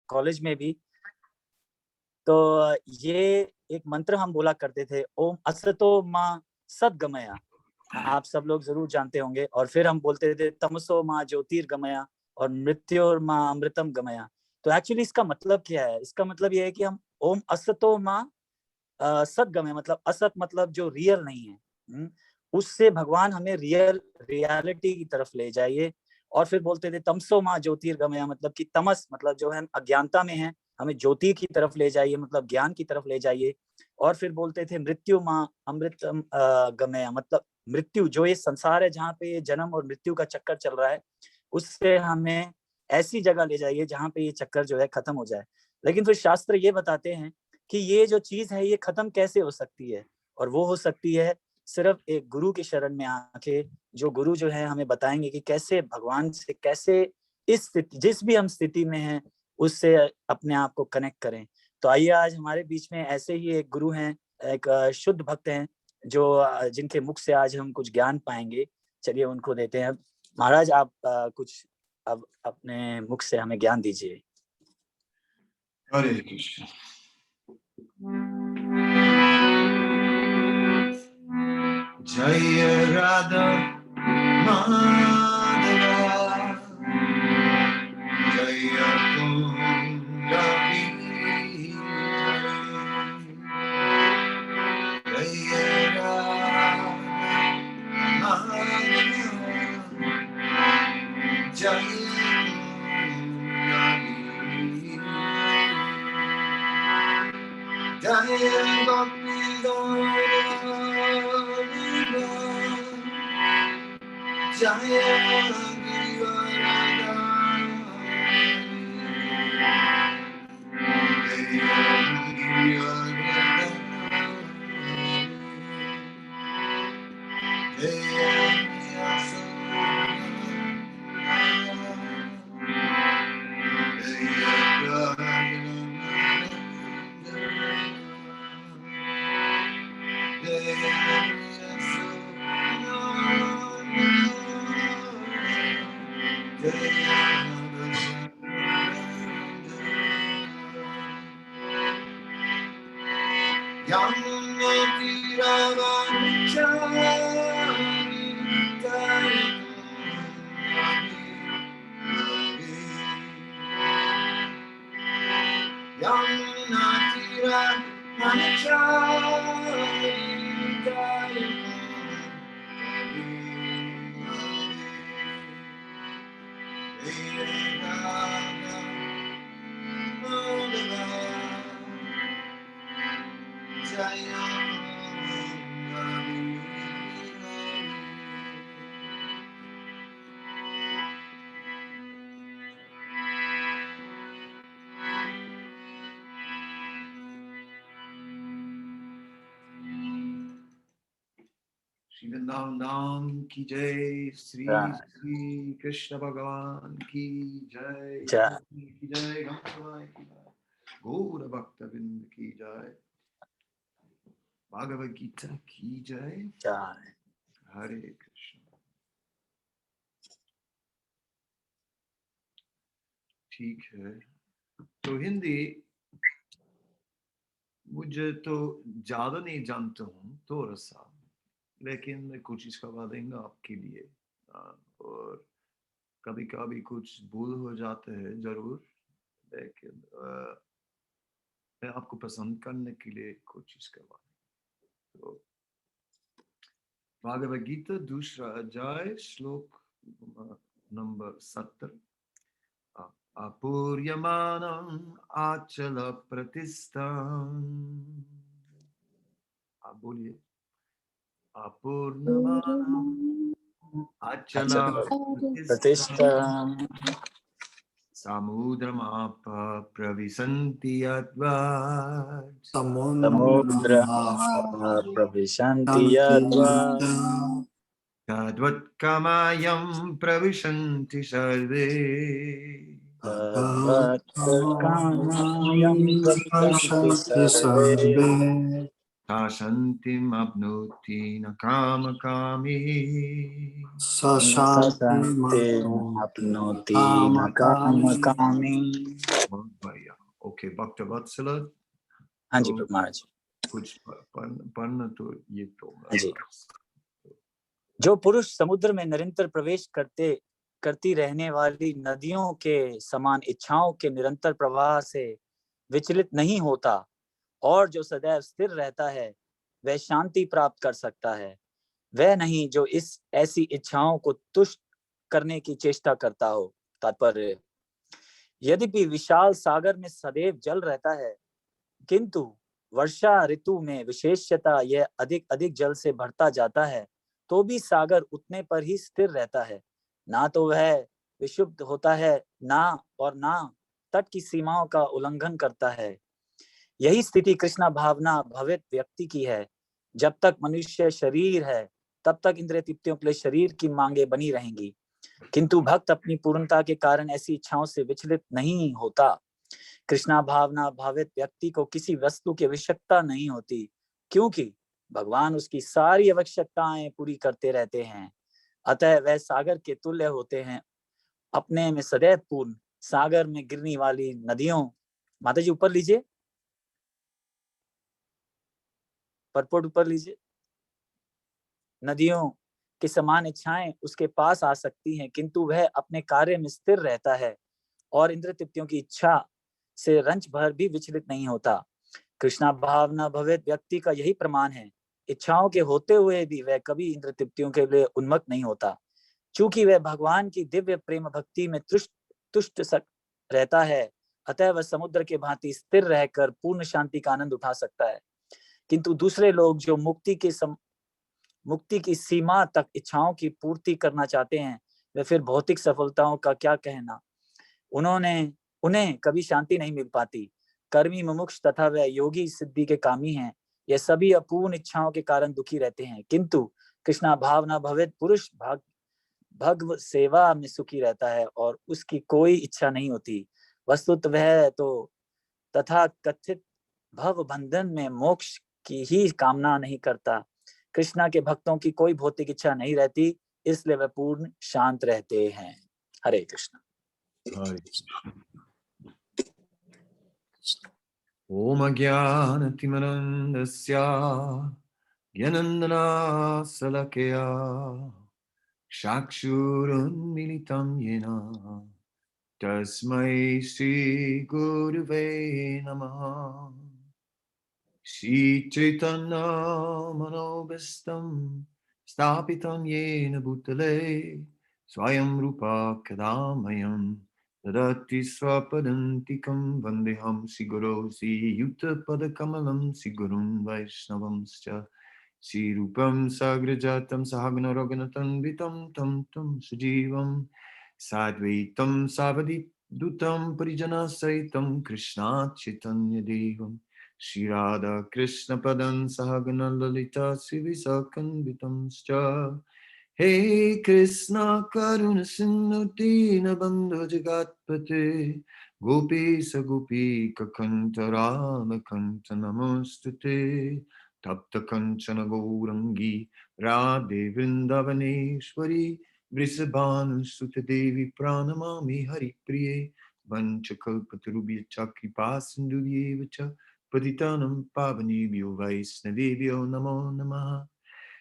College में भी। तो ये एक मंत्र हम बोला करते थे, ओम असतो माँ सद्गमया, आप सब लोग जरूर जानते होंगे। और फिर हम बोलते थे तमसो माँ ज्योतिर्गमया और मृत्योर माँ अमृतम गमया। तो एक्चुअली इसका मतलब क्या है? इसका मतलब ये है कि हम ओम असतो माँ सद्गमय, मतलब असत मतलब जो रियल नहीं है, उससे भगवान हमें रियलिटी की तरफ ले जाइए। और फिर बोलते थे तमसो माँ ज्योतिर्गमया, मतलब कि तमस मतलब जो है हम अज्ञानता में है, हमें ज्योति की तरफ ले जाइए, मतलब ज्ञान की तरफ ले जाइए। और फिर बोलते थे मृत्यु माँ अमृतम गमया, मतलब मृत्यु जो ये संसार है, जहाँ पे ये जन्म और मृत्यु का चक्कर चल रहा है, उससे हमें ऐसी जगह ले जाइए जहाँ पे ये चक्कर जो है खत्म हो जाए। लेकिन फिर शास्त्र ये बताते हैं कि ये जो चीज है ये खत्म कैसे हो सकती है, और वो हो सकती है सिर्फ एक गुरु की शरण में आके। जो गुरु जो है हमें बताएंगे कि कैसे भगवान से, कैसे इस स्थिति, जिस भी हम स्थिति में हैं, उससे अपने आप को कनेक्ट करें। तो आइए आज हमारे बीच में ऐसे ही एक गुरु हैं, एक शुद्ध भक्त हैं, जो जिनके मुख से आज हम कुछ ज्ञान पाएंगे। चलिए उनको देते हैं। महाराज आप कुछ अब अपने मुख से हमें ज्ञान दीजिए। हरे कृष्ण। जय राधा माधवा, जय कुंद बिहारी, जय राधा माधवा, जय जय गोपी श्री वृंदावन की जय, श्री श्री कृष्ण भगवान की जय, की जय, गौर भक्त बिंद की जय, भागवत गीता की जय। हरे कृष्ण। ठीक है, तो हिंदी मुझे तो ज्यादा नहीं जानता हूँ, थोड़ा सा, लेकिन मैं कोशिश करवा देंगे आपके लिए। और कभी कभी कुछ भूल हो जाते हैं जरूर, लेकिन मैं आपको पसंद करने के लिए कोशिश करवा देंगे। तो भागवत गीता दूसरा अध्याय श्लोक नंबर 70। अपूर्यमानम् आचल प्रतिष्ठाम्, आप बोलिए। अपूर्णमानम् आचल प्रतिष्ठाम्, समुद्रमाप प्रविशन्ति यद्वत्, समुद्रमाप प्रविशन्ति यद्वत्, तद्वत्कामायं प्रविशन्ति सर्वे, तद्वत्कामायं प्रविशन्ति सर्वे, सा शान्तिमप्नोति न कामकामी, सा शान्तिमप्नोति न कामकामी। ओके भक्त वत्सल, हाँ जी तो प्रभु महाराज। कुछ पढ़ना तो ये तो हाँ जी। जो पुरुष समुद्र में निरंतर प्रवेश करती रहने वाली नदियों के समान इच्छाओं के निरंतर प्रवाह से विचलित नहीं होता और जो सदैव स्थिर रहता है, वह शांति प्राप्त कर सकता है। वह नहीं जो इस ऐसी इच्छाओं को तुष्ट करने की चेष्टा करता हो। तात्पर्य, यद्यपि विशाल सागर में सदैव जल रहता है, किंतु वर्षा ऋतु में विशेषतः यह अधिक अधिक जल से भरता जाता है, तो भी सागर उतने पर ही स्थिर रहता है। ना तो वह विशुद्ध होता है, ना तट की सीमाओं का उल्लंघन करता है। यही स्थिति कृष्णा भावना भवित व्यक्ति की है। जब तक मनुष्य शरीर है, तब तक इंद्रिय तृप्तियों के लिए शरीर की मांगे बनी रहेंगी, किंतु भक्त अपनी पूर्णता के कारण ऐसी इच्छाओं से विचलित नहीं होता। कृष्णा भावना भावित व्यक्ति को किसी वस्तु की आवश्यकता नहीं होती, क्योंकि भगवान उसकी सारी आवश्यकताएं पूरी करते रहते हैं। अतः वह सागर के तुल्य होते हैं, अपने में सदैव पूर्ण। सागर में गिरने वाली नदियों, माता जी ऊपर लीजिए, परपोट ऊपर लीजिए। नदियों के समान इच्छाएं उसके पास आ सकती हैं, किंतु वह अपने कार्य में स्थिर रहता है और इंद्र तृप्तियों की इच्छा से रंच भर भी विचलित नहीं होता। कृष्णा भावना भवित व्यक्ति का यही प्रमाण है। इच्छाओं के होते हुए भी वह कभी इंद्र तृप्तियों के लिए उन्मत्त नहीं होता, चूंकि वह भगवान की दिव्य प्रेम भक्ति में तुष्ट रहता है। अतः वह समुद्र के भांति स्थिर रहकर पूर्ण शांति का आनंद उठा सकता है। किंतु दूसरे लोग जो मुक्ति की सीमा तक इच्छाओं की पूर्ति करना चाहते हैं, वे फिर भौतिक सफलताओं का क्या कहना, उन्हें कभी शांति नहीं मिल पाती। कर्मी मुमुक्ष तथा वह योगी सिद्धि के कामी हैं, ये सभी अपूर्ण इच्छाओं के कारण दुखी रहते हैं, किंतु कृष्णा भावना भवित पुरुष भगव सेवा में सुखी रहता है और उसकी कोई इच्छा नहीं होती। वस्तुतः वह तो तथा कथित भव बंधन में मोक्ष की ही कामना नहीं करता। कृष्णा के भक्तों की कोई भौतिक इच्छा नहीं रहती, इसलिए वह पूर्ण शांत रहते हैं। हरे कृष्ण। ओम ज्ञानतिमिरन्दस्य ज्ञानञ्जनशलाकया चक्षुरुन्मीलितं येन तस्मै श्रीगुरुवे नमः। श्रीचैतन्यमनोभीष्टं स्थापितं येन भूतले स्वयं रूपा कदा मह्यं ददाति स्वपदान्तिकं। वन्देऽहं श्रीगुरो श्रीयुतपदकमलं श्रीगुरुं वैष्णवंश्च। श्रीरूपं साग्रजातं सहगणरघुनाथान्वितं तं सजीवं साद्वैतं सावधूतं परिजनसहितं कृष्णात् चैतन्यदेवम् Shri Radha Krishna Padan Sahagana Lalita Sivisakanvitamscha. Hey Krishna Karuna Sindhu Dina Bandhu Jagatpate Gopi Sagopi Kakanta Rama Kanta Namostute Tapta Kanchana Gaurangi Radhe Vrindavaneshwari Vrisabhanu Sutta Devi Pranamami Hari Priye Vanchakalpatarubhya Chakripa Sindhu Patitanam Pavanebhyo Vaisnavebhyo Namo Namaha.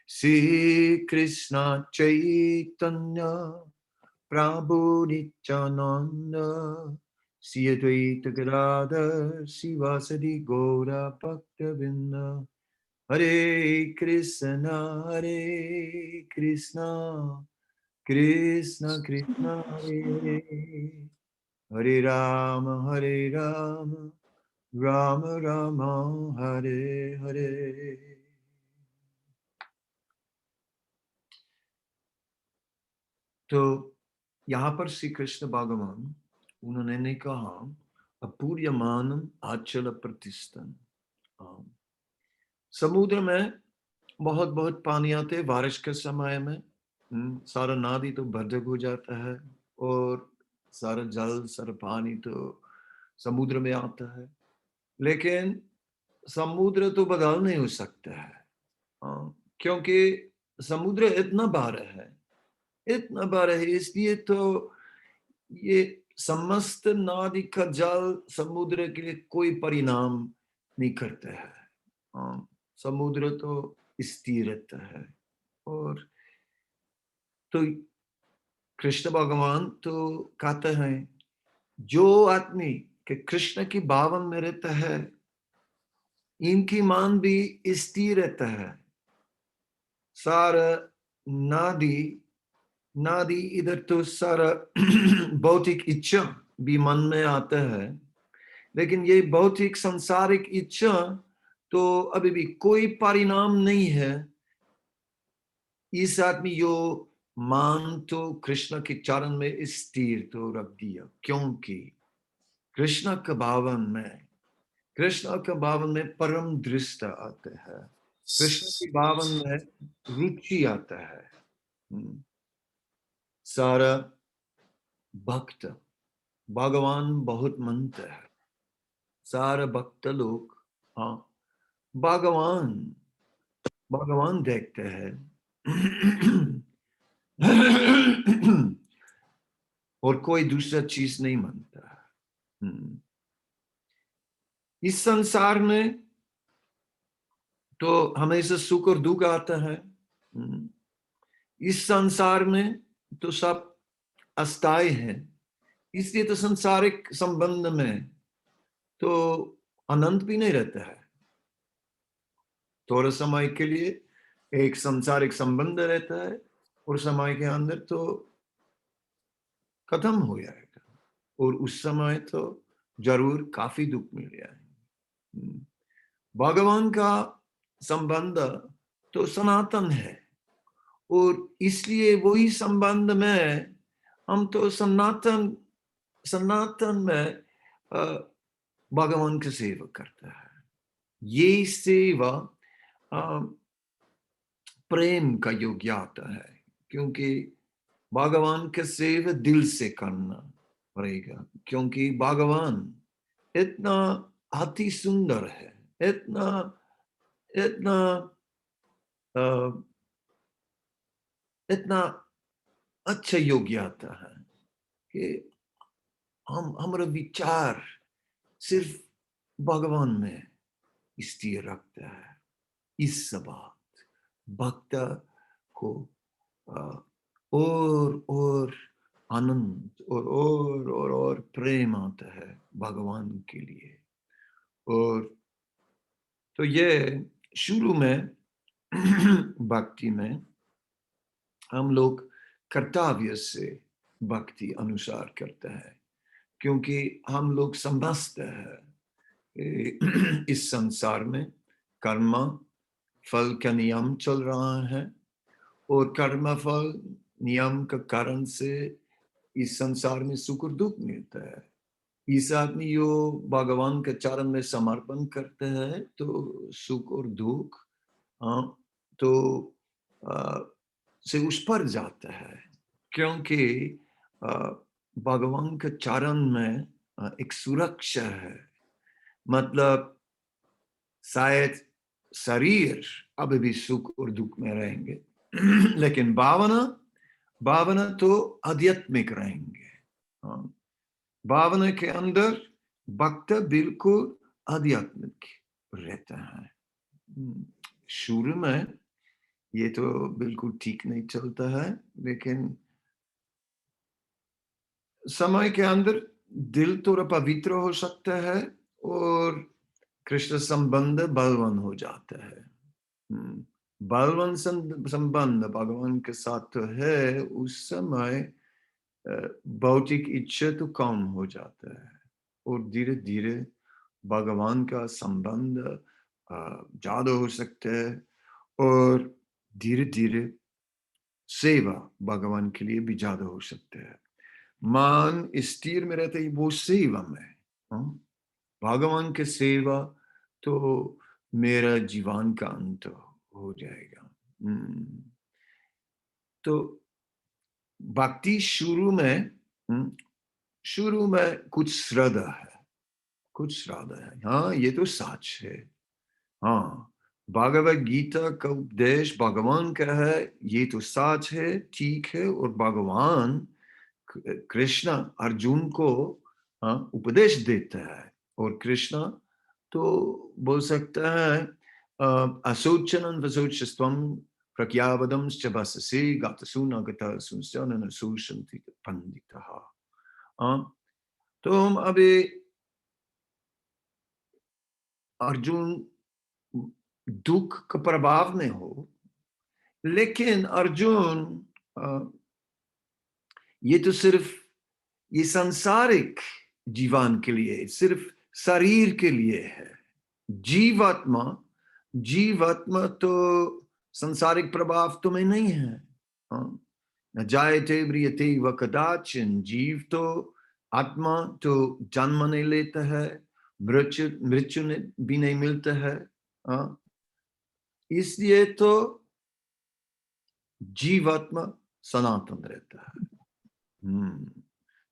Sri Krishna Chaitanya Prabhu Nityananda Sri Advaita Gadadhar Sivasadi Gaura Bhaktavinda. Hare Krishna Krishna Krishna Hare Hare Hare Rama Rama Rama Hare Hare. तो यहाँ पर श्री कृष्ण भगवान उन्होंने कहा अपूर्यमानम आचल प्रतिष्ठन। समुद्र में बहुत बहुत पानी आते बारिश के समय में, सारा नदी तो भरजग हो जाता है और सारा जल सारा पानी तो समुद्र में आता है, लेकिन समुद्र तो बदल नहीं हो सकता है, क्योंकि समुद्र इतना बड़ा है, इसलिए तो ये समस्त नदी का जल समुद्र के लिए कोई परिणाम नहीं करता है। समुद्र तो स्थिर रहता है। और तो कृष्ण भगवान तो कहते हैं, जो आदमी के कृष्ण की भावन में रहता है, इनकी मान भी स्थिर रहता है। सारा नादी नादी इधर तो सारा भौतिक इच्छा भी मन में आता है, लेकिन ये भौतिक सांसारिक इच्छा तो अभी भी कोई परिणाम नहीं है। इस आदमी यो मान तो कृष्ण के चरण में स्थिर तो रख दिया, क्योंकि कृष्ण के भावन में परम दृष्टा आते हैं। कृष्ण के भावन में रुचि आता है। सारा भक्त भगवान बहुत मानते हैं। सारे भक्त लोग हाँ भगवान भगवान देखते हैं। और कोई दूसरा चीज नहीं मानता। इस संसार में तो हमेशा सुख और दुख आता है। इस संसार में तो सब अस्थायी है, इसलिए तो संसारिक संबंध में तो अनंत भी नहीं रहता है। थोड़ा समय के लिए एक संसारिक संबंध रहता है और समय के अंदर तो खत्म हो जाएगा, और उस समय तो जरूर काफी दुख मिल जाएगा। भगवान का संबंध तो सनातन है, और इसलिए वही संबंध में हम तो सनातन में भगवान की सेवा करते हैं। ये सेवा प्रेम का योग्य आता है, क्योंकि भगवान की सेवा दिल से करना पड़ेगा, क्योंकि भगवान इतना अति सुंदर है, इतना इतना इतना अच्छा योग्य आता है कि हमारा विचार सिर्फ भगवान में स्थिर रखता है। इस बात भक्त को और आनंद और प्रेम आता है भगवान के लिए। और तो ये शुरू में भक्ति में हम लोग कर्तव्य से भक्ति अनुसार करते हैं, क्योंकि हम लोग समझते हैं इस संसार में कर्म फल का नियम चल रहा है, और कर्म फल नियम का कारण से इस संसार में सुख और दुख मिलता है। इस आदमी जो भगवान के चरण में समर्पण करते हैं तो सुख और दुख तो से उस पर जाता है, क्योंकि भगवान के चरण में एक सुरक्षा है। मतलब शायद शरीर अभी भी सुख और दुख में रहेंगे, लेकिन भावना तो आध्यात्मिक रहेंगे। भावना के अंदर भक्त बिल्कुल आध्यात्मिक रहता है। शुरू में ये तो बिल्कुल ठीक नहीं चलता है, लेकिन समय के अंदर दिल थोड़ा पवित्र हो सकता है और कृष्ण संबंध बलवान हो जाता है। बलवान संबंध भगवान के साथ तो है, उस समय भौतिक इच्छा तो कम हो जाता है, और धीरे धीरे भगवान का संबंध ज्यादा हो सकता है, और धीरे धीरे सेवा भगवान के लिए भी ज्यादा हो सकता है। मान स्थिर में रहते ही वो सेवा में, भगवान के सेवा तो मेरा जीवन का अंत हो जाएगा। तो भक्ति शुरू में कुछ श्रद्धा है। हाँ, ये तो सच है। हाँ, भगवत गीता का उपदेश भगवान का है, ये तो सच है, ठीक है। और भगवान कृष्ण अर्जुन को उपदेश देता है, और कृष्ण तो बोल सकता है अशोचनं वशोचस्त्वं प्रज्ञावदंश्च भाससे गातसु न गतसुश्च न शोषन्ति पंडितः। तो हम अभी अर्जुन दुख का प्रभाव में हो, लेकिन अर्जुन ये तो सिर्फ ये सांसारिक जीवन के लिए, सिर्फ शरीर के लिए है। जीवात्मा जीवात्मा तो सांसारिक प्रभाव तुम्हें नहीं है। न जायते म्रियते व कदाचन, जीव तो आत्मा तो जन्म नहीं लेता है, मृत्यु मृत्यु भी नहीं मिलता है। इसलिए तो जीवात्मा सनातन रहता है।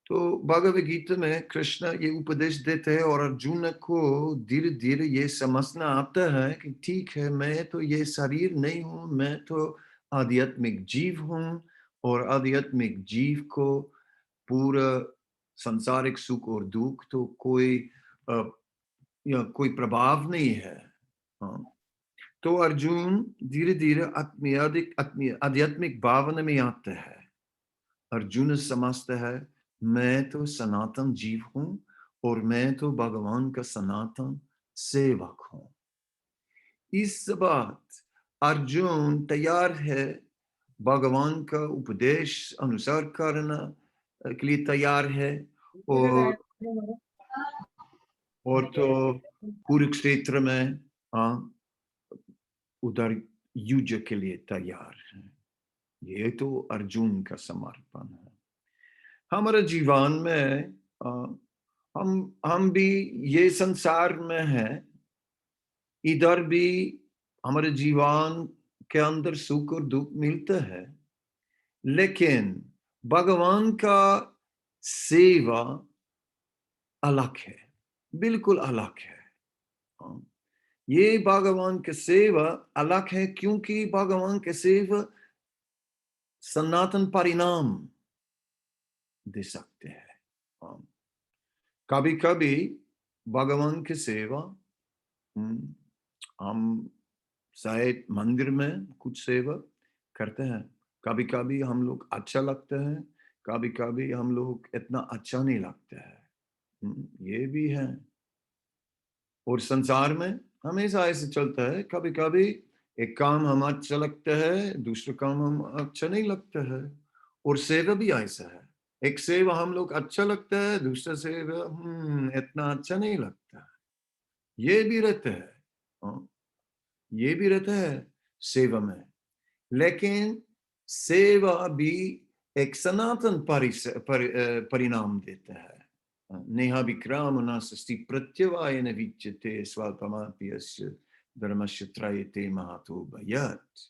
तो भगवद गीता में कृष्ण ये उपदेश देते हैं, और अर्जुन को धीरे धीरे ये समझना आता है कि ठीक है, मैं तो ये शरीर नहीं हूँ, मैं तो आध्यात्मिक जीव हूँ, और आध्यात्मिक जीव को पूरा सांसारिक सुख और दुख तो कोई कोई प्रभाव नहीं है। तो अर्जुन धीरे धीरे आध्यात्मिक भावना में आता है। अर्जुन समझता है मैं तो सनातन जीव हूं, और मैं तो भगवान का सनातन सेवक हूं। इस बात अर्जुन तैयार है, भगवान का उपदेश अनुसार करना के लिए तैयार है, और तो कुरुक्षेत्र में उधर युद्ध के लिए तैयार है। ये तो अर्जुन का समर्पण है। हमारे जीवन में हम भी ये संसार में है, इधर भी हमारे जीवन के अंदर सुख और दुख मिलता है, लेकिन भगवान का सेवा अलग है, बिल्कुल अलग है। ये भगवान की सेवा अलग है, क्योंकि भगवान की सेवा सनातन परिणाम दे सकते हैं। कभी कभी भगवान की सेवा हम शायद मंदिर में कुछ सेवा करते हैं, कभी कभी हम लोग अच्छा लगता है, कभी कभी हम लोग इतना अच्छा नहीं लगता है। ये भी है, और संसार में हमेशा ऐसे चलता है, कभी कभी एक काम हम अच्छा लगता है, दूसरा काम हम अच्छा नहीं लगता है। और सेवा भी ऐसा है, एक सेवा हम लोग अच्छा लगता है, दूसरा सेवा इतना अच्छा नहीं लगता। ये भी रहता है, ये भी रहता है सेवा में। लेकिन सेवा भी एक सनातन परिणाम देता है। नेहा विक्राम नास्ति प्रत्यवायन विच्यते स्वल्पमपि यस्य धर्मस्य त्रायते महातो भयात्।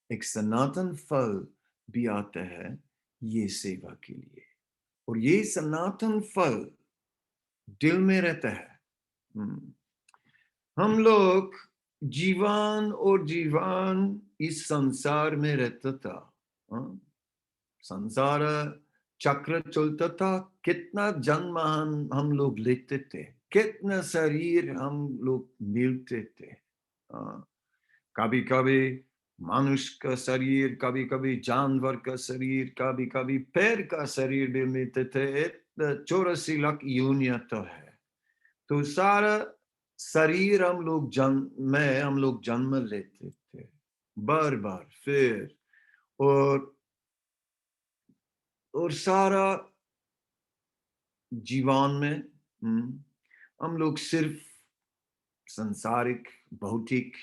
एक सनातन फल भी आता है ये सेवा के लिए, और ये सनातन फल दिल में रहता है। हम लोग जीवन और जीवन इस संसार में रहता था। संसार चक्र चलता था, कितना जन्म हम लोग लेते थे, कितना शरीर हम लोग मिलते थे। कभी कभी मनुष्य का शरीर, कभी कभी जानवर का शरीर, कभी कभी पैर का शरीर भी मिलते थे। 84 लाख योनियां तो है। तो सारा शरीर हम लोग जन्म लेते थे बार बार, फिर और सारा जीवन में हम लोग सिर्फ संसारिक भौतिक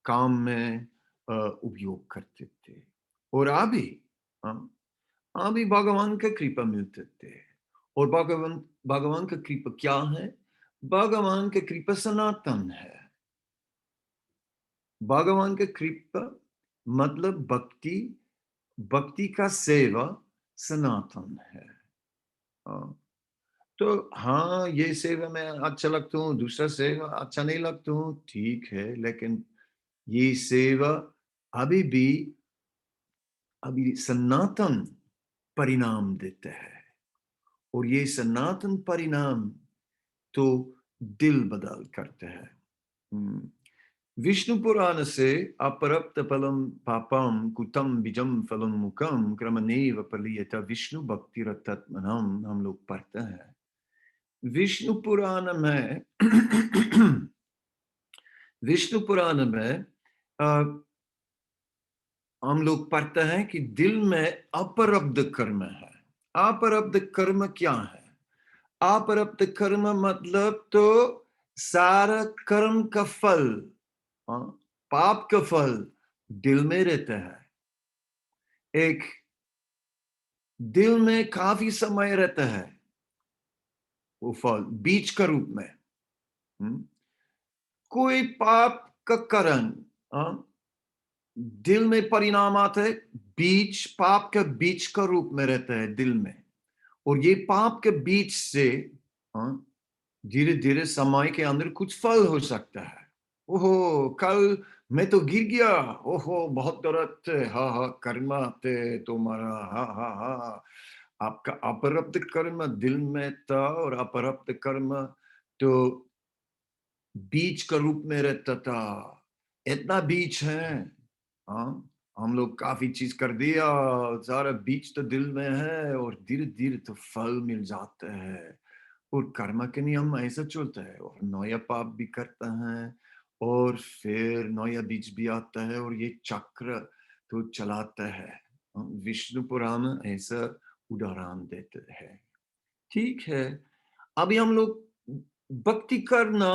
काम में उपयोग करते थे। और अभी भगवान का कृपा मिलते थे, और भगवान का कृपा क्या है? भगवान का कृपा सनातन है। भगवान का कृपा मतलब भक्ति का सेवा सनातन है। तो हाँ, ये सेवा में अच्छा लगता हूँ, दूसरा सेवा अच्छा नहीं लगता हूँ, ठीक है, लेकिन ये सेवा अभी भी अभी सनातन परिणाम देते हैं, और ये सनातन परिणाम तो दिल बदल करते हैं। विष्णु पुराण से अपरप्त फलम पापम कुतम बीजम फलम मुखम क्रमनेव पलीयत विष्णु भक्ति रत्नम हम लोग पढ़ते हैं। विष्णु पुराण में विष्णु पुराण में हम लोग पढ़ते हैं कि दिल में अपरब्ध कर्म है। अपरब्ध कर्म क्या है? अपरब्ध कर्म मतलब तो सारा कर्म का फल, पाप का फल दिल में रहता है। एक दिल में काफी समय रहता है वो फल बीज का रूप में। कोई पाप का कारण दिल में परिणाम आता है, बीज पाप का बीज का रूप में रहता है दिल में, और ये पाप के बीज से धीरे धीरे समय के अंदर कुछ फल हो सकता है। ओहो कल मैं तो गिर गया, ओहो बहुत दर्द है, हा हा कर्म थे तुम्हारा, हा हा हा। आपका अपरब्ध कर्म दिल में था, और अपरब्ध कर्म तो बीज का रूप में रहता था। इतना बीज है, हाँ हम लोग काफी चीज कर दिया, सारा बीज तो दिल में है, और धीरे धीरे तो फल मिल जाते हैं। और कर्म के नियम ऐसा चलता है, और नया पाप भी करता है, और फिर नया बीज भी आता है, और ये चक्र तो चलाता है। विष्णु पुराण ऐसा उदाहरण देते हैं। ठीक है, अभी हम लोग भक्ति करना,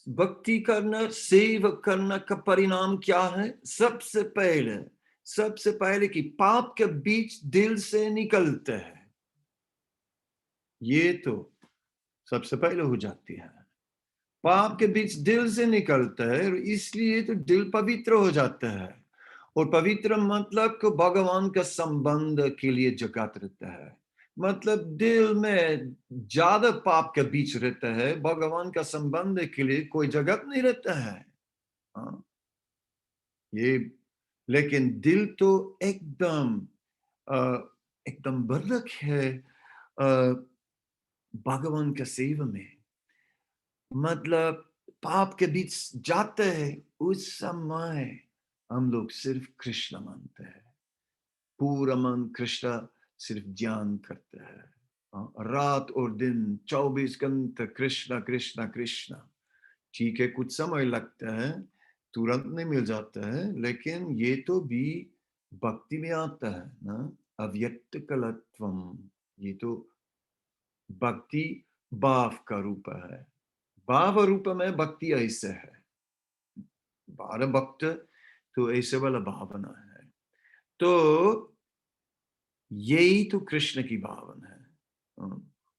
भक्ति करना, सेवा करना का परिणाम क्या है? सबसे पहले कि पाप के बीज दिल से निकलते हैं, ये तो सबसे पहले हो जाती है। पाप के बीज दिल से निकलता है, और इसलिए तो दिल पवित्र हो जाता है। और पवित्र मतलब को भगवान का संबंध के लिए जगत रहता है। मतलब दिल में ज्यादा पाप के बीच रहता है, भगवान का संबंध के लिए कोई जगत नहीं रहता है। हाँ, ये लेकिन दिल तो एकदम एकदम बर्रक है भगवान का सेवा में। मतलब पाप के बीच जाते हैं, उस समय हम लोग सिर्फ कृष्ण मानते हैं, पूरा मन कृष्ण सिर्फ ध्यान करते हैं। रात और दिन 24 घंटे कृष्ण कृष्ण कृष्ण। ठीक है, कुछ समय लगता है, तुरंत नहीं मिल जाता है, लेकिन ये तो भी भक्ति में आता है ना, अव्यक्त कलत्वम। ये तो भक्ति भाव का रूप है। भाव रूप में भक्ति ऐसे है, बारह भक्त तो ऐसे वाला भावना है। तो यही तो कृष्ण की भावना है।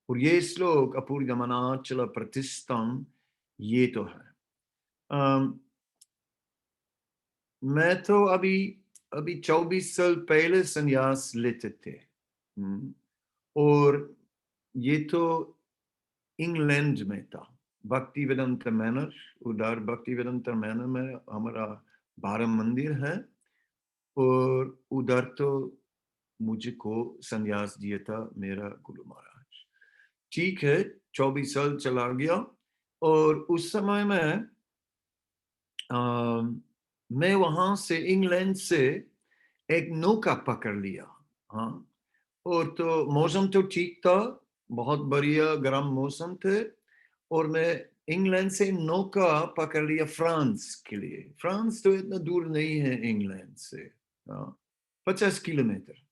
और ये श्लोक अपूर्यमनाचल प्रतिष्ठम, ये तो है। मैं तो अभी 24 साल पहले संन्यास लेते थे। और ये तो इंग्लैंड में था, भक्ति वेदांत मैनर। उधर भक्ति वेदांत मैनर में हमारा 12 मंदिर है, और उधर तो मुझको संन्यास दिया था मेरा गुरु महाराज। ठीक है, 24 साल चला गया, और उस समय में मैं वहां से इंग्लैंड से एक नौका पकड़ लिया। हाँ, और तो मौसम तो ठीक था, बहुत बढ़िया गर्म मौसम थे, और मैं इंग्लैंड से नौका पकड़ लिया फ्रांस के लिए। फ्रांस तो इतना दूर नहीं है इंग्लैंड से, 50 किलोमीटर।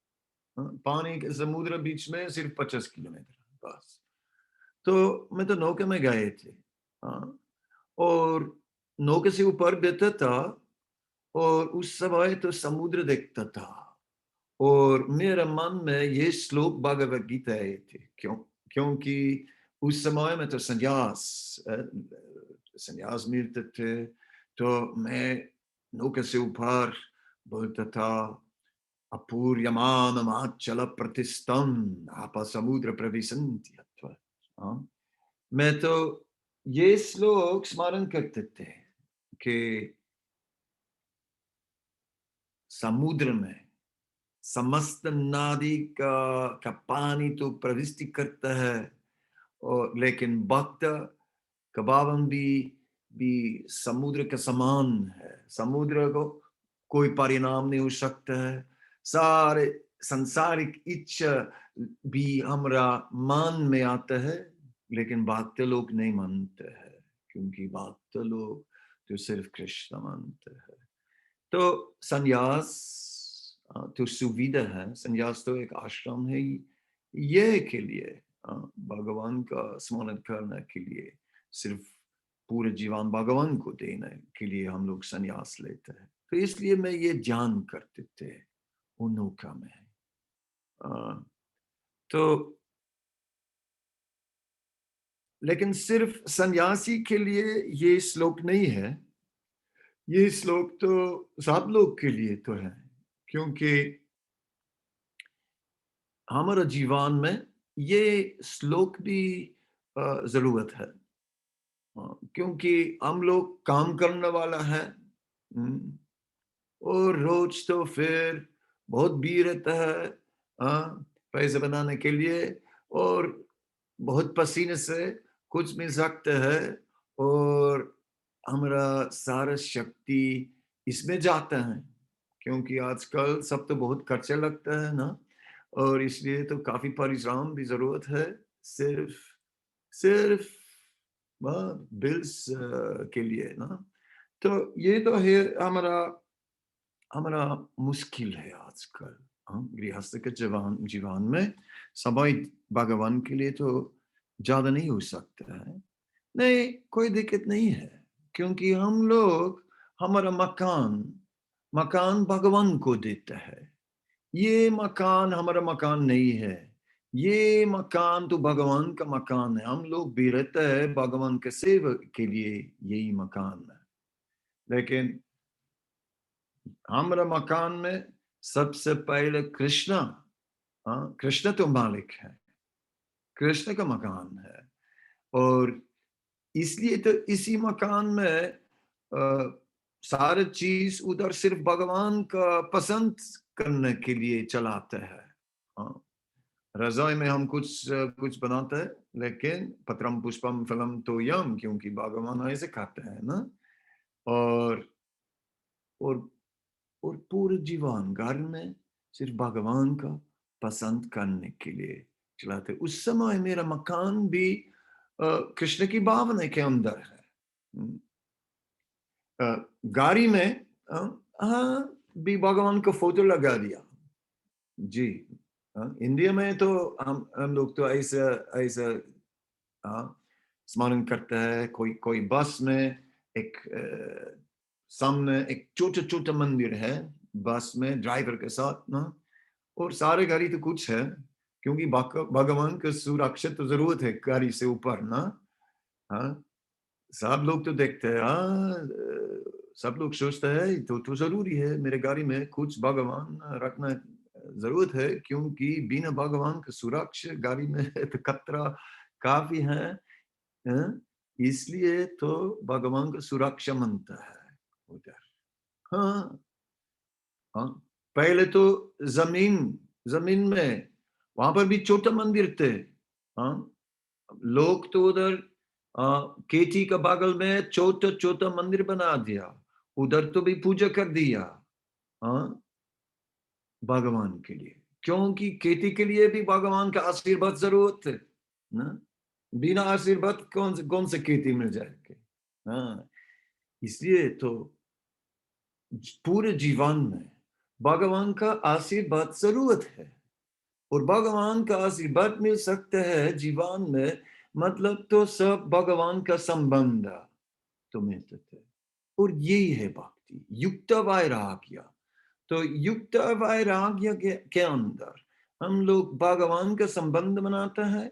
पानी के समुद्र बीच में सिर्फ 50 किलोमीटर बस। तो मैं तो नौके में गए थे, और नौके से ऊपर बैठा था, और उस समय तो समुद्र देखता था, और मेरे मन में ये श्लोक भगवत गीता आए थे। क्योंकि उस समय में तो संन्यास मिलते थे, तो मैं नौके से ऊपर बोलता था, अपूर्यमानमाचल प्रतिष्ठम आप समुद्र प्रविशन्ति अथवा। मैं तो ये श्लोक स्मरण करते थे कि समुद्र में समस्त नादि का पानी तो प्रविष्टि करता है, और लेकिन भक्त का भावन भी समुद्र के समान है। समुद्र को कोई परिणाम नहीं हो सकता है। सारे संसारिक इच्छा भी हमारा मन में आता है, लेकिन भक्त लोग नहीं मानते हैं, क्योंकि भक्त लोग तो सिर्फ कृष्ण मानते हैं। तो संन्यास तो सुविधा है, संन्यास तो एक आश्रम है, ये के लिए भगवान का स्मरण करने के लिए, सिर्फ पूरे जीवन भगवान को देने के लिए हम लोग संन्यास लेते हैं। तो इसलिए मैं ये ध्यान करते थे उनका में। तो लेकिन सिर्फ सन्यासी के लिए ये श्लोक नहीं है, ये श्लोक तो सब लोग के लिए तो है, क्योंकि हमारा जीवन में ये श्लोक भी जरूरत है। क्योंकि हम लोग काम करने वाला है, और रोज तो फिर बहुत भीड़ रहता है पैसे बनाने के लिए, और बहुत पसीने से कुछ मिल सकता है, और हमारा सारा शक्ति इसमें जाता है, क्योंकि आजकल सब तो बहुत खर्चा लगता है ना, और इसलिए तो काफी परिश्रम भी जरूरत है, सिर्फ सिर्फ बिल्स के लिए ना। तो ये तो है हमारा हमारा मुश्किल है आजकल गृहस्थ के जीवन जीवन में समय भगवान के लिए तो ज्यादा नहीं हो सकता है। नहीं, कोई दिक्कत नहीं है, क्योंकि हम लोग हमारा मकान मकान भगवान को देता है। ये मकान हमारा मकान नहीं है, ये मकान तो भगवान का मकान है। हम लोग भी रहते हैं भगवान के सेवा के लिए, यही मकान है। लेकिन हमारा मकान में सबसे पहले कृष्णा, कृष्ण तो मालिक है, कृष्ण का मकान है, और इसलिए तो इसी मकान में सारे चीज उधर सिर्फ भगवान का पसंद करने के लिए चलाते हैं। रसोई में हम कुछ कुछ बनाते हैं, लेकिन पत्रम पुष्पम फलम तो यम, क्योंकि भगवान ऐसे खाते हैं ना। और और और पूरे जीवन घर में सिर्फ भगवान का पसंद करने के लिए चलाते। उस समय मेरा मकान भी कृष्ण की भावना के अंदर है। गाड़ी में हाँ भी भगवान का फोटो लगा दिया जी। इंडिया में तो हम लोग तो ऐसा ऐसा स्मरण करता है। कोई कोई बस में एक सामने एक छोटा छोटा मंदिर है बस में ड्राइवर के साथ ना, और सारे गाड़ी तो कुछ है, क्योंकि भगवान का सुरक्षा तो जरूरत है गाड़ी से ऊपर ना। हाँ, सब लोग तो देखते हैं, सब लोग सोचते हैं तो जरूरी है मेरे गाड़ी में कुछ भगवान रखना जरूरत है, क्योंकि बिना भगवान का सुरक्षा गाड़ी में तो खतरा काफी है। इसलिए तो भगवान का सुरक्षा मानता है उधर। हाँ हाँ, पहले तो जमीन जमीन में वहां पर भी छोटा मंदिर थे। हाँ, लोग तो उधर केटी का बगल में छोटा छोटा मंदिर बना दिया, उधर तो भी पूजा कर दिया हाँ भगवान के लिए, क्योंकि खेती के लिए भी भगवान का आशीर्वाद जरूरत है ना। बिना आशीर्वाद कौन से खेती मिल जाएगी। हाँ, इसलिए तो पूरे जीवन में भगवान का आशीर्वाद जरूरत है, और भगवान का आशीर्वाद मिल सकता है जीवन में, मतलब तो सब भगवान का संबंध तो मिलते थे। और यही है भक्ति युक्त वैराग्य। तो युक्त वैराग्य के अंदर हम लोग भगवान का संबंध बनाते हैं,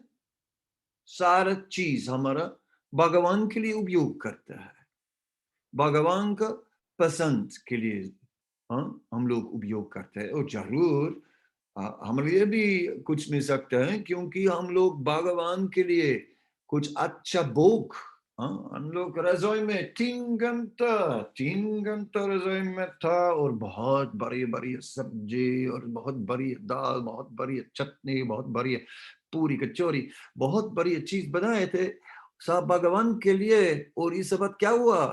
सारा चीज हमारा भगवान के लिए उपयोग करता है, भगवान का पसंद के लिए हम लोग उपयोग करते हैं। और जरूर हमारे लिए भी कुछ मिल सकता है, क्योंकि हम लोग भगवान के लिए कुछ अच्छा भोग हाँ, हम लोग रसोई में 3 घंटा रसोई में था और बहुत बड़ी बड़ी सब्जी और बहुत बड़ी दाल, बहुत बड़ी चटनी, बहुत बड़ी पूरी कचौरी, बहुत बड़ी चीज बनाए थे सब भगवान के लिए। और इस बात क्या हुआ,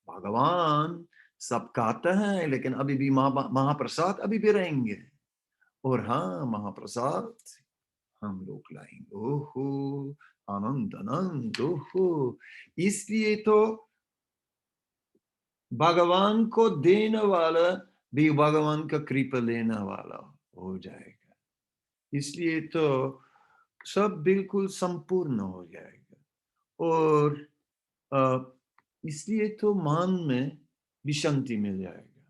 भगवान सब खाते हैं लेकिन अभी भी महाप्रसाद अभी भी रहेंगे। और हाँ, महाप्रसाद हम लोग लाएंगे। ओहो, आनंद आनंद, ओहो। इसलिए तो भगवान को देने वाला भी भगवान का कृपा लेने वाला हो जाएगा। इसलिए तो सब बिल्कुल संपूर्ण हो जाएगा। और इसलिए तो मन में भी शांति मिल जाएगा।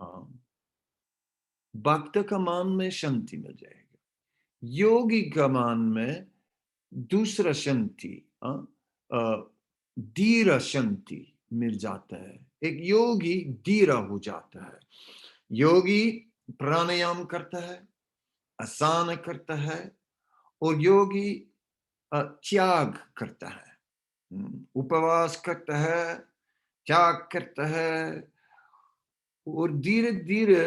हाँ, भक्त का मन में शांति मिल जाएगा। योगी का मन में दूसरा शांति, धीरा शांति मिल जाता है। एक योगी धीरा हो जाता है। योगी प्राणायाम करता है, आसन करता है, और योगी त्याग करता है, उपवास करता है, त्याग करता है, और धीरे धीरे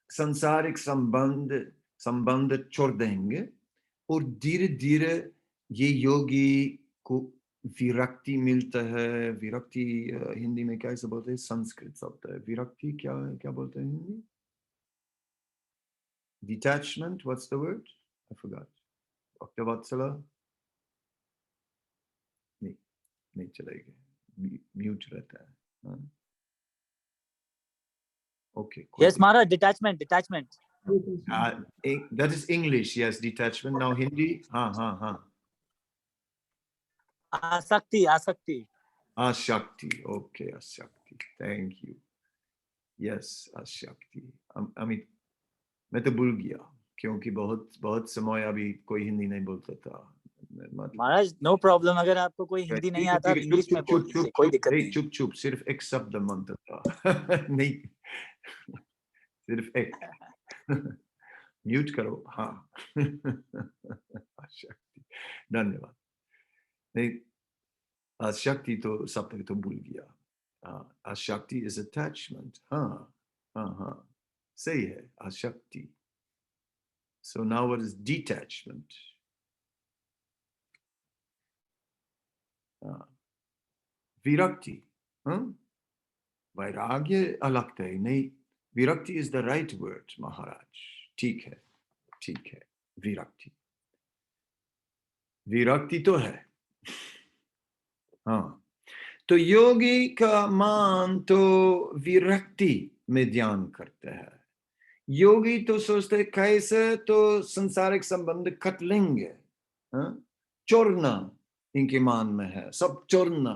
सांसारिक संबंध छोड़ देंगे। और धीरे धीरे ये योगी को विरक्ति मिलता है। विरक्ति हिंदी में कैसे बोलते हैं, संस्कृत शब्द है विरक्ति, क्या है, क्या बोलते हैं Hindi? Detachment, what's the word? I forgot. Dr. Vatsala? नहीं, नहीं चलेगा, म्यूट रहता है। हाँ? Okay, कोई Yes, Maharaj, detachment, detachment. that is English, yes, detachment. Now Hindi, हाँ हाँ हाँ, आसक्ति, आसक्ति। आशक्ति, okay, आशक्ति, thank you, yes, आशक्ति। Amit, मैं तो भूल गया क्योंकि बहुत बहुत समय अभी कोई हिंदी नहीं बोलता था, मतलब। महाराज नो प्रॉब्लम, अगर आपको कोई हिंदी नहीं ठीक है आता ठीक आप है, इंग्लिश में बोल दीजिए, कोई दिक्कत नहीं, नहीं। चुप चुप, सिर्फ एक शब्द मानता था नहीं, सिर्फ एक म्यूट करो, हाँ आशक्ति, धन्यवाद। नहीं, आशक्ति तो शब्द तो भूल गया। आशक्ति इज अटैचमेंट। हाँ हाँ हाँ, सही है, आशक्ति। So now what is detachment? विरक्ति, वैराग्य अलग है नहीं, विरक्ति is the right word, महाराज। ठीक है, ठीक है, विरक्ति, विरक्ति तो है। हाँ, तो योगी का मन तो विरक्ति में ध्यान करते हैं। योगी तो सोचते कैसे तो संसारिक संबंध कट लेंगे, छोड़ना इनके मन में है, सब छोड़ना।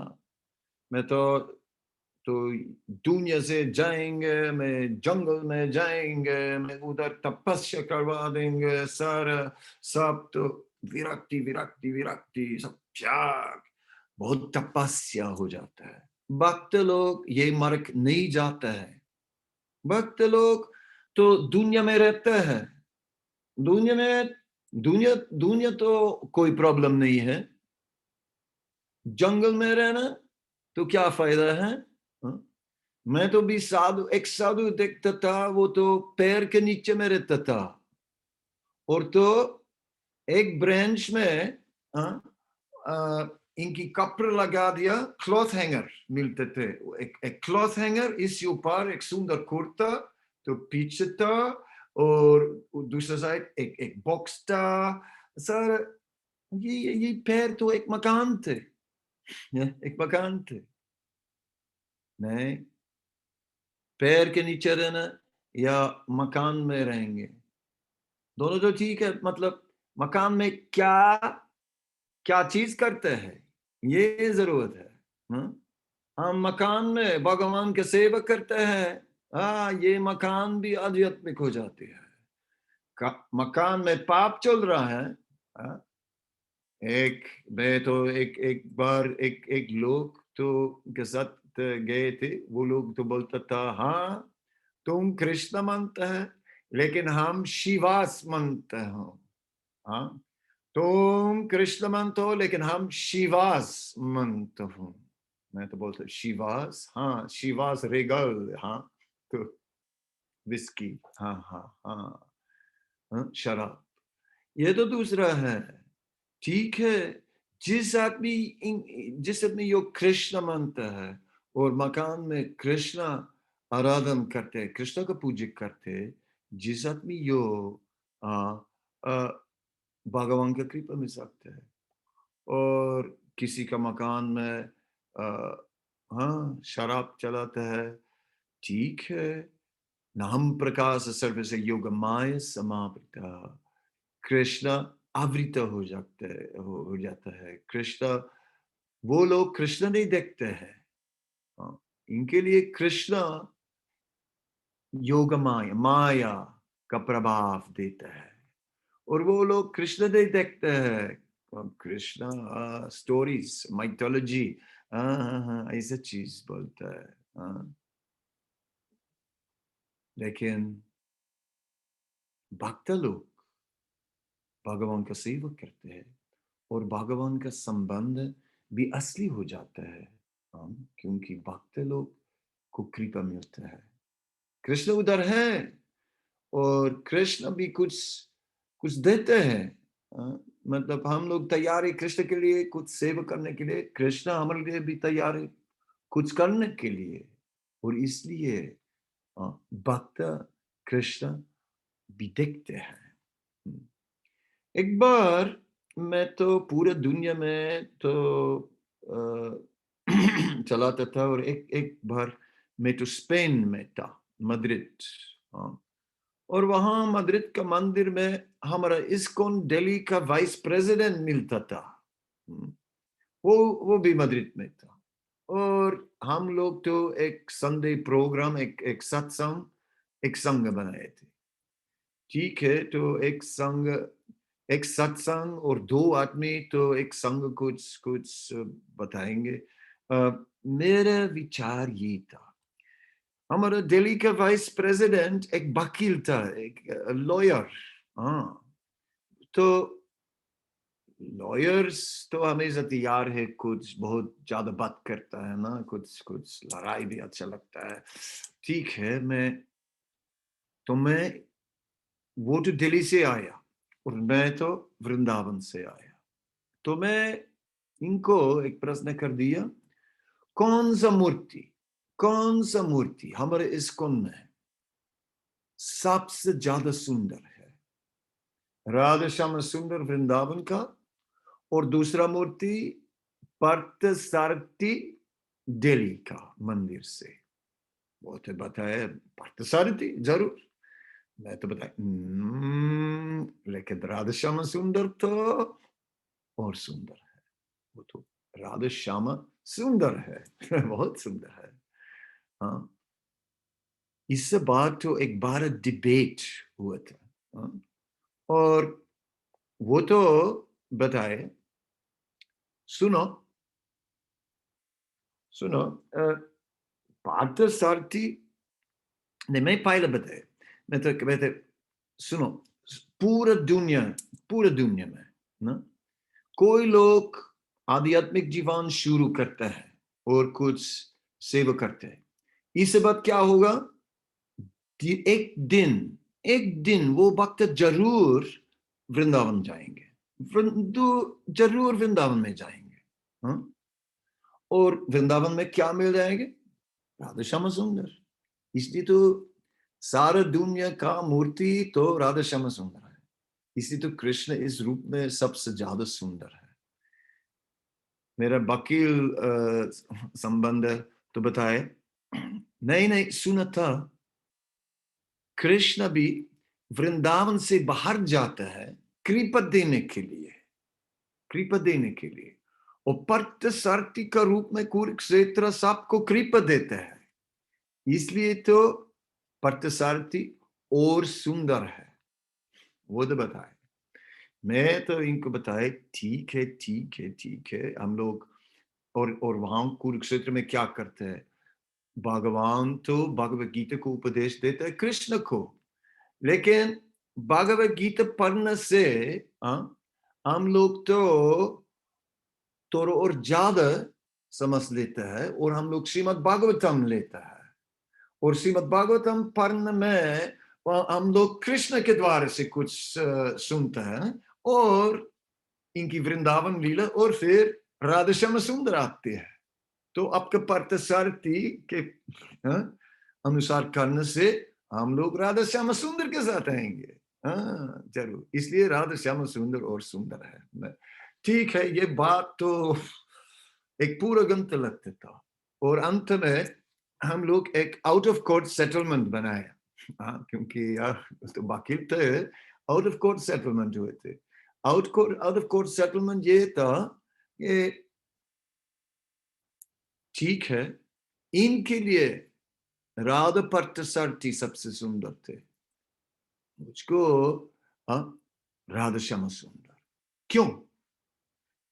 मैं तो दुनिया से जाएंगे, मैं जंगल में जाएंगे, मैं उधर तपस्या करवा देंगे, सारा सब तो विरक्ति विरक्ति विरक्ति, सब त्याग, बहुत तपस्या हो जाता है। भक्त लोग ये मार्ग नहीं जाता है। भक्त लोग तो दुनिया में रहते हैं, दुनिया में, दुनिया तो कोई प्रॉब्लम नहीं है। जंगल में रहना तो क्या फायदा है? मैं तो भी साधु, एक साधु देखता था, वो तो पैर के नीचे में रहता था, और तो एक ब्रांच में इनकी कपड़े लगा दिया, क्लॉथ हैंगर मिलते थे। एक क्लॉथ हैंगर, इसके ऊपर एक सुंदर कुर्ता तो पीछे था, और दूसरा साइड एक बॉक्स था। सर, ये पैर तो एक मकान थे, एक मकान थे। नहीं, पैर के नीचे रहना या मकान में रहेंगे, दोनों तो ठीक है। मतलब मकान में क्या क्या चीज करते हैं, ये जरूरत है। हम मकान में भगवान के सेवा करते हैं, ये मकान भी आध्यात्मिक हो जाती है। मकान में पाप चल रहा है। मैं तो एक बार एक लोग तो के साथ गए थे, वो लोग तो बोलता था, हाँ तुम कृष्ण मानते हैं लेकिन हम शिवास मानते हो। हाँ, तुम कृष्ण मानते हो लेकिन हम शिवास मानते हो। मैं तो बोलता शिवास, हाँ शिवास रेगल, हाँ तो विस्की, हाँ हाँ हाँ हाँ, शराब, ये तो दूसरा है। ठीक है, जिस आदमी यो कृष्ण मानता है और मकान में कृष्ण आराधन करते, कृष्ण का पूजा करते, जिस आदमी यो आ, आ, भगवान का कृपा मिल सकता है। और किसी का मकान में हाँ शराब चलाता है, ठीक है, नाम प्रकाश सर्वस्य योगमाय समावृता, कृष्ण आवृत हो जाते हो जाता है। कृष्ण, वो लोग कृष्ण नहीं देखते हैं, हाँ, इनके लिए कृष्ण योग माया, माया का प्रभाव देता है। और वो लोग कृष्ण नहीं देखते हैं, कृष्ण स्टोरीज, माइथोलॉजी, हाँ हाँ हाँ ऐसा चीज बोलता है, हाँ। लेकिन भक्त लोग भगवान का सेवा करते हैं और भगवान का संबंध भी असली हो जाता है, हाँ, क्योंकि भक्त लोग को कृपा मिलता है। कृष्ण उधर है और कृष्ण भी कुछ कुछ देते हैं, हाँ, मतलब हम लोग तैयार है कृष्ण के लिए कुछ सेवा करने के लिए, कृष्ण हमारे लिए भी तैयार है कुछ करने के लिए। और इसलिए भक्त कृष्ण भी देखते हैं। एक बार मैं तो पूरे दुनिया में तो चलाता था, और एक एक बार मैं तो स्पेन में था, मद्रिद, हाँ। और वहां मद्रिद का मंदिर में हमारा इस्कॉन दिल्ली का वाइस प्रेसिडेंट मिलता था, वो भी मद्रिद में था। और हम लोग तो एक संडे प्रोग्राम, एक सत्संग, एक संघ बनाए थे। ठीक है, तो एक संघ, एक सत्संग और दो आदमी तो एक संघ कुछ कुछ बताएंगे। मेरा विचार ये था, हमारा दिल्ली का वाइस प्रेसिडेंट एक वकील था, एक लॉयर, हाँ। तो लॉयर्स तो हमेशा तैयार है, कुछ बहुत ज्यादा बात करता है ना, कुछ कुछ लड़ाई भी अच्छा लगता है। ठीक है, मैं वो तो दिल्ली से आया और मैं तो वृंदावन से आया। तो मैं इनको एक प्रश्न कर दिया, कौन सा मूर्ति हमारे इस्कॉन में सबसे ज्यादा सुंदर है? राधा श्याम सुंदर वृंदावन का, और दूसरा मूर्ति पार्थसारथी दिल्ली का मंदिर से। वो तो बताया पार्थसारथी जरूर। मैं तो बताया लेकिन राधा श्याम सुंदर तो और सुंदर है, वो तो राधा श्याम सुंदर है बहुत सुंदर है, हाँ। इससे बाद तो एक बार डिबेट हुआ था, हाँ? और वो तो बताए, सुनो सुनो, पार्थ सारथी ने मैं पहले बताया, मैं तो कहते सुनो, पूरा दुनिया पूरा दुनिया में ना कोई लोग आध्यात्मिक जीवन शुरू करते हैं और कुछ सेवा करते हैं, इसके बाद क्या होगा कि एक दिन वो भक्त जरूर वृंदावन जाएंगे, जरूर वृंदावन में जाएंगे, हाँ? और वृंदावन में क्या मिल जाएंगे? राधा श्याम सुंदर। इसलिए तो सारा दुनिया का मूर्ति तो राधा श्याम सुंदर है, इसलिए तो कृष्ण इस रूप में सबसे ज्यादा सुंदर है। मेरा वकील संबंध तो बताए, नहीं नहीं सुना था, कृष्ण भी वृंदावन से बाहर जाता है कृपा देने के लिए, कृपा देने के लिए, और पार्थसारथी का रूप में कुरुक्षेत्र सबको कृपा देता है, इसलिए तो पार्थसारथी और सुंदर है। वो तो बताए, मैं तो इनको बताए ठीक है ठीक है ठीक है, हम लोग और वहां कुरुक्षेत्र में क्या करते हैं, भगवान तो भगवत गीता को उपदेश देता है कृष्ण को, लेकिन भगवत गीता पढ़ने से हम लोग तो थोड़ा और ज्यादा समझ लेते हैं और हम लोग श्रीमद् भागवतम लेता है और श्रीमद् भागवतम पढ़ने में हम लोग कृष्ण के द्वारा से कुछ सुनते हैं और इनकी वृंदावन लीला और फिर राधा श्याम सुंदर आते हैं। तो आपका पार्थसारथी के अनुसार करने से हम लोग राधा श्याम सुंदर के साथ आएंगे। हाँ जरूर, इसलिए राधा श्याम सुंदर और सुंदर है। ठीक है, ये बात तो एक पूरा घंटा लगता था और अंत में हम लोग एक आउट ऑफ कोर्ट सेटलमेंट बनाया। हाँ, क्योंकि यार तो वकील थे, आउट ऑफ कोर्ट सेटलमेंट हुए थे। आउट ऑफ कोर्ट सेटलमेंट ये था, ये ठीक है, इनके लिए राधा पार्थसारथी सबसे सुंदर थे, मुझको राधा श्याम सुंदर। क्यों?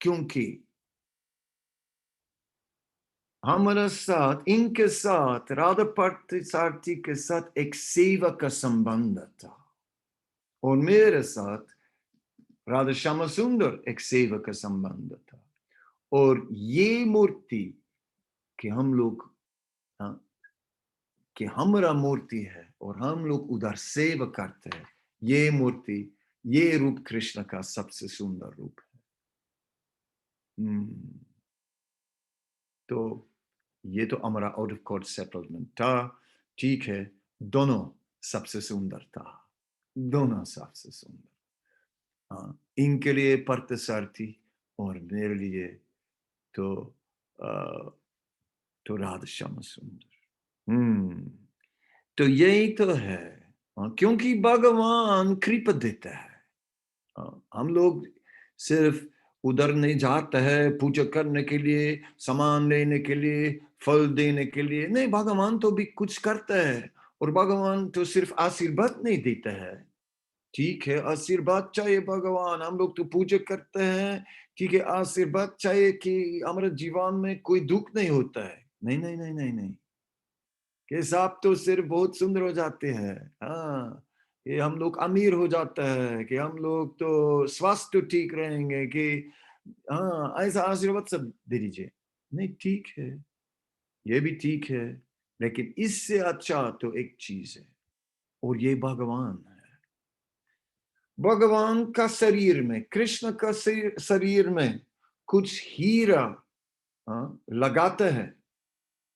क्योंकि हमारे साथ, इनके साथ, राधा पार्थसारथी के साथ एक सेवा का संबंध था और मेरे साथ राधा श्याम सुंदर एक सेवा का संबंध था। और ये मूर्ति कि हम लोग कि हमारा मूर्ति है और हम लोग उधर सेवा करते हैं, ये मूर्ति, ये रूप कृष्ण का सबसे सुंदर रूप है। तो ये तो हमारा आउट ऑफ कोर्ट सेटलमेंट था। ठीक है, दोनों सबसे सुंदर था, दोनों सबसे सुंदर। हाँ, इनके लिए पार्थसारथी और मेरे लिए तो राधा श्याम सुंदर। तो यही तो है, क्योंकि भगवान कृपा देता है। हम लोग सिर्फ उधर नहीं जाते हैं पूजा करने के लिए, सामान लेने के लिए, फल देने के लिए नहीं, भगवान तो भी कुछ करता है। और भगवान तो सिर्फ आशीर्वाद नहीं देता है। ठीक है, आशीर्वाद चाहिए भगवान, हम लोग तो पूजा करते हैं, ठीक है, आशीर्वाद चाहिए कि हमारे जीवन में कोई दुख नहीं होता है। नहीं नहीं नहीं नहीं नहीं, कि साहब तो सिर्फ बहुत सुंदर हो जाते हैं। हाँ, ये हम लोग अमीर हो जाता है, कि हम लोग तो स्वास्थ्य ठीक रहेंगे, कि हाँ ऐसा आशीर्वाद सब दे दीजिए। नहीं, ठीक है, ये भी ठीक है, लेकिन इससे अच्छा तो एक चीज है और ये भगवान है। भगवान का शरीर में, कृष्ण का शरीर में कुछ हीरा लगाते हैं।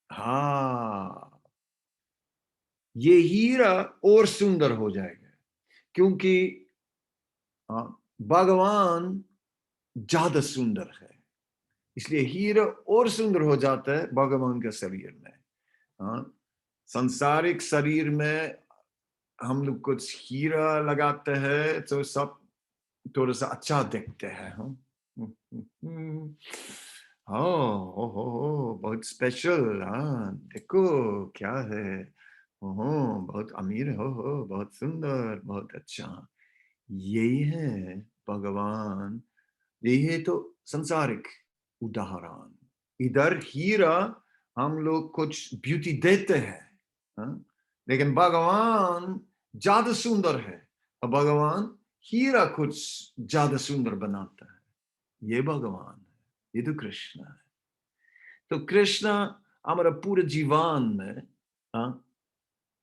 हाँ, ये हीरा और सुंदर हो जाएगा, क्योंकि भगवान ज्यादा सुंदर है, इसलिए हीरा और सुंदर हो जाता है भगवान के शरीर में। संसारिक शरीर में हम लोग कुछ हीरा लगाते हैं तो सब थोड़ा सा अच्छा दिखते हैं। हो बहुत स्पेशल। हाँ देखो क्या है, ओहो बहुत अमीर हो, बहुत सुंदर, बहुत अच्छा। यही है भगवान, यही है तो संसारिक उदाहरण। इधर हीरा हम लोग कुछ ब्यूटी देते हैं, लेकिन भगवान ज्यादा सुंदर है और भगवान हीरा कुछ ज्यादा सुंदर बनाता है। ये भगवान है, ये तो कृष्ण है। तो कृष्ण हमारा पूरे जीवन में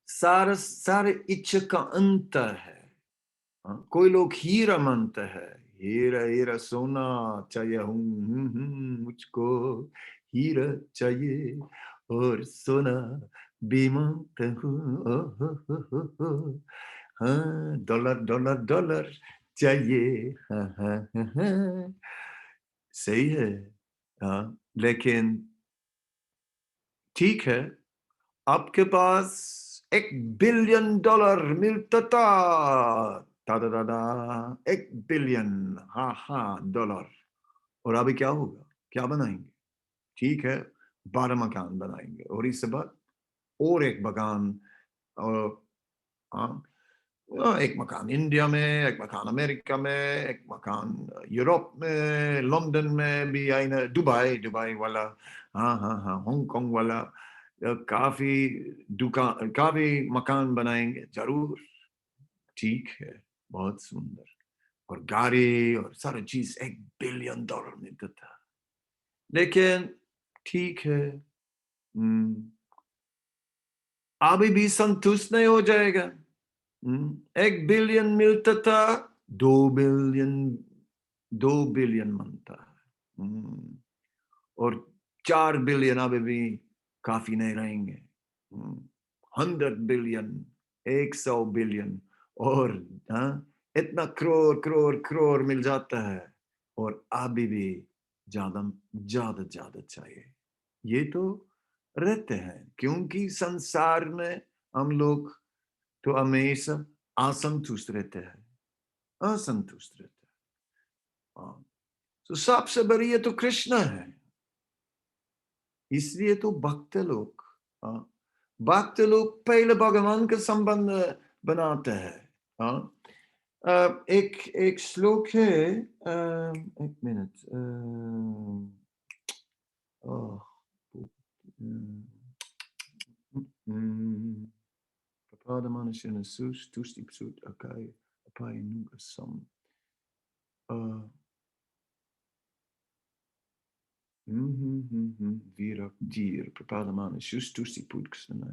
सारे सारे इच्छा का अंत है। कोई लोग हीरा मानते हैं, हीरा हीरा सोना चाहिए, मुझको हीरा चाहिए और सोना भी मांगता हूँ। हाँ डॉलर डॉलर डॉलर चाहिए। हाँ हाँ हाँ हाँ, सही है। हाँ, लेकिन ठीक है, आपके पास $1 बिलियन मिलता था, दादा दादा, 1 बिलियन, हाँ हाँ डॉलर। और अभी क्या होगा, क्या बनाएंगे? ठीक है, 12 मकान बनाएंगे और इसके बाद और एक मकान, और हाँ, एक मकान इंडिया में, एक मकान अमेरिका में, एक मकान यूरोप में, लंदन में भी आई ना, दुबई, दुबई वाला, हाँ हाँ हाँ, हांगकांग वाला, काफी दुकान, काफी मकान बनाएंगे जरूर। ठीक है, बहुत सुंदर। और गाड़ी और सारा चीज $1 बिलियन मिलता था। लेकिन ठीक है, अभी भी संतुष्ट नहीं हो जाएगा। 1 बिलियन मिलता था, 2 बिलियन, 2 बिलियन बनता है। और 4 बिलियन अभी भी काफी नहीं रहेंगे। 100 बिलियन, 100 बिलियन, और इतना करोड़ करोड़ करोड़ मिल जाता है, और अभी भी ज्यादा ज्यादा ज्यादा चाहिए। ये तो रहते हैं, क्योंकि संसार में हम लोग तो हमेशा असंतुष्ट रहते हैं, असंतुष्ट रहते हैं। तो सबसे बढ़िया तो कृष्ण है। इसलिए तो भक्त लोग पहले भगवान का संबंध बनाते हैं। एक एक श्लोक है, एक मिनट, प्रपादमानस्य तुष्टि psut akai apai nugasam. Viraktir प्रपादमान तुष्टि पुटksana.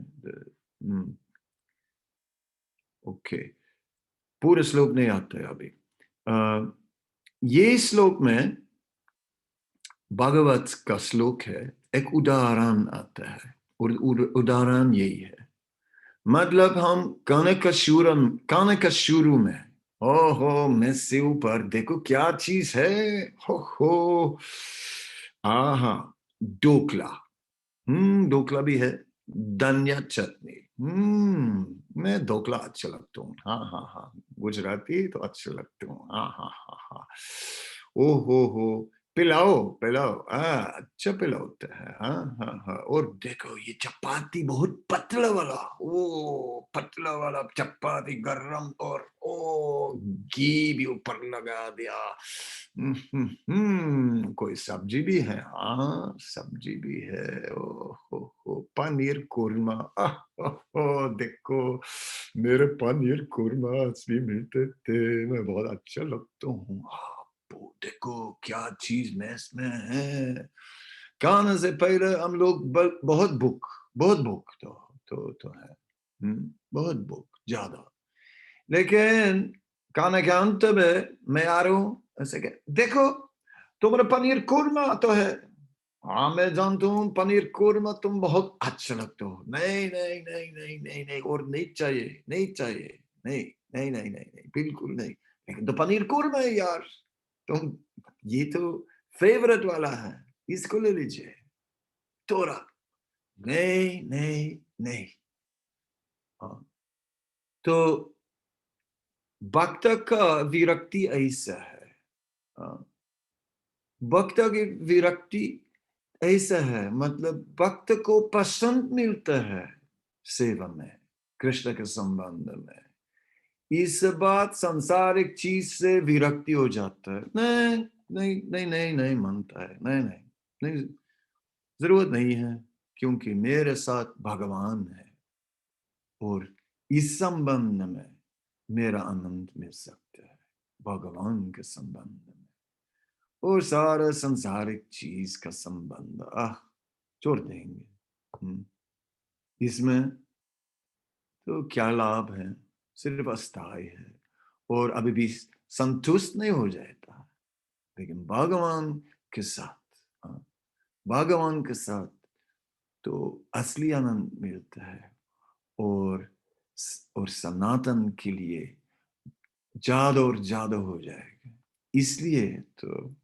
ओके, पूरे श्लोक नहीं आता है अभी। ये श्लोक में भागवत का श्लोक है, एक उदाहरण आता है, और उदाहरण यही है। मतलब हम गाने का शुरू में, ओहो मैं से ऊपर देखो क्या चीज है, हो आहा, ढोकला, ढोकला भी है, धनिया चटनी, मैं ढोकला अच्छा लगता हूँ, हाँ हाँ हाँ, गुजराती तो अच्छा लगता हूँ, हाँ हाँ हाँ हाँ, ओ हो, पिलाओ पिलाओ, अच्छा पिलाओता है, हाँ हाँ हाँ। और देखो ये चपाती बहुत पतला वाला, ओ पतला वाला चपाती गरम, और ओ घी भी ऊपर लगा दिया, कोई सब्जी भी है, हाँ सब्जी भी है, ओ हो, पनीर कुरमा, देखो मेरे पनीर कुरमा भी मिलते थे, मैं बहुत अच्छा लगता हूँ, देखो क्या चीज मैस में है। खाने से पहले हम लोग बहुत भूख तो है, बहुत भूख ज्यादा, लेकिन खाने के अंत में मैं आ रहा हूँ ऐसे के, देखो तुम्हारा पनीर कुरमा तो है, हाँ मैं जानता हूँ पनीर कुरमा तुम बहुत अच्छा लगते हो, नहीं नहीं नहीं नहीं नहीं नहीं, और नहीं चाहिए नहीं चाहिए, नहीं नहीं नहीं नहीं नहीं, बिल्कुल नहीं, लेकिन तो पनीर कुरमा है यार, तुम ये तो फेवरेट वाला है, इसको ले लीजिए, थोड़ा, नहीं नहीं नहीं। हाँ, तो भक्त का विरक्ति ऐसा है, भक्त की विरक्ति ऐसा है, मतलब भक्त को पसंद मिलता है सेवा में, कृष्ण के संबंध में, इस बात सांसारिक चीज से विरक्ति हो जाता है, नहीं नहीं नहीं नहीं नहीं मानता है, नहीं नहीं नहीं, जरूरत नहीं है, क्योंकि मेरे साथ भगवान है, और इस संबंध में मेरा आनंद मिल सकता है, भगवान के संबंध में, और सारा संसारिक चीज का संबंध छोड़ देंगे। इसमें तो क्या लाभ है, सिर्फ अस्थायी है, और अभी भी संतुष्ट नहीं हो जाता, लेकिन भगवान के साथ, भगवान के साथ तो असली आनंद मिलता है, और सनातन के लिए ज्यादा और ज्यादा हो जाएगा। इसलिए तो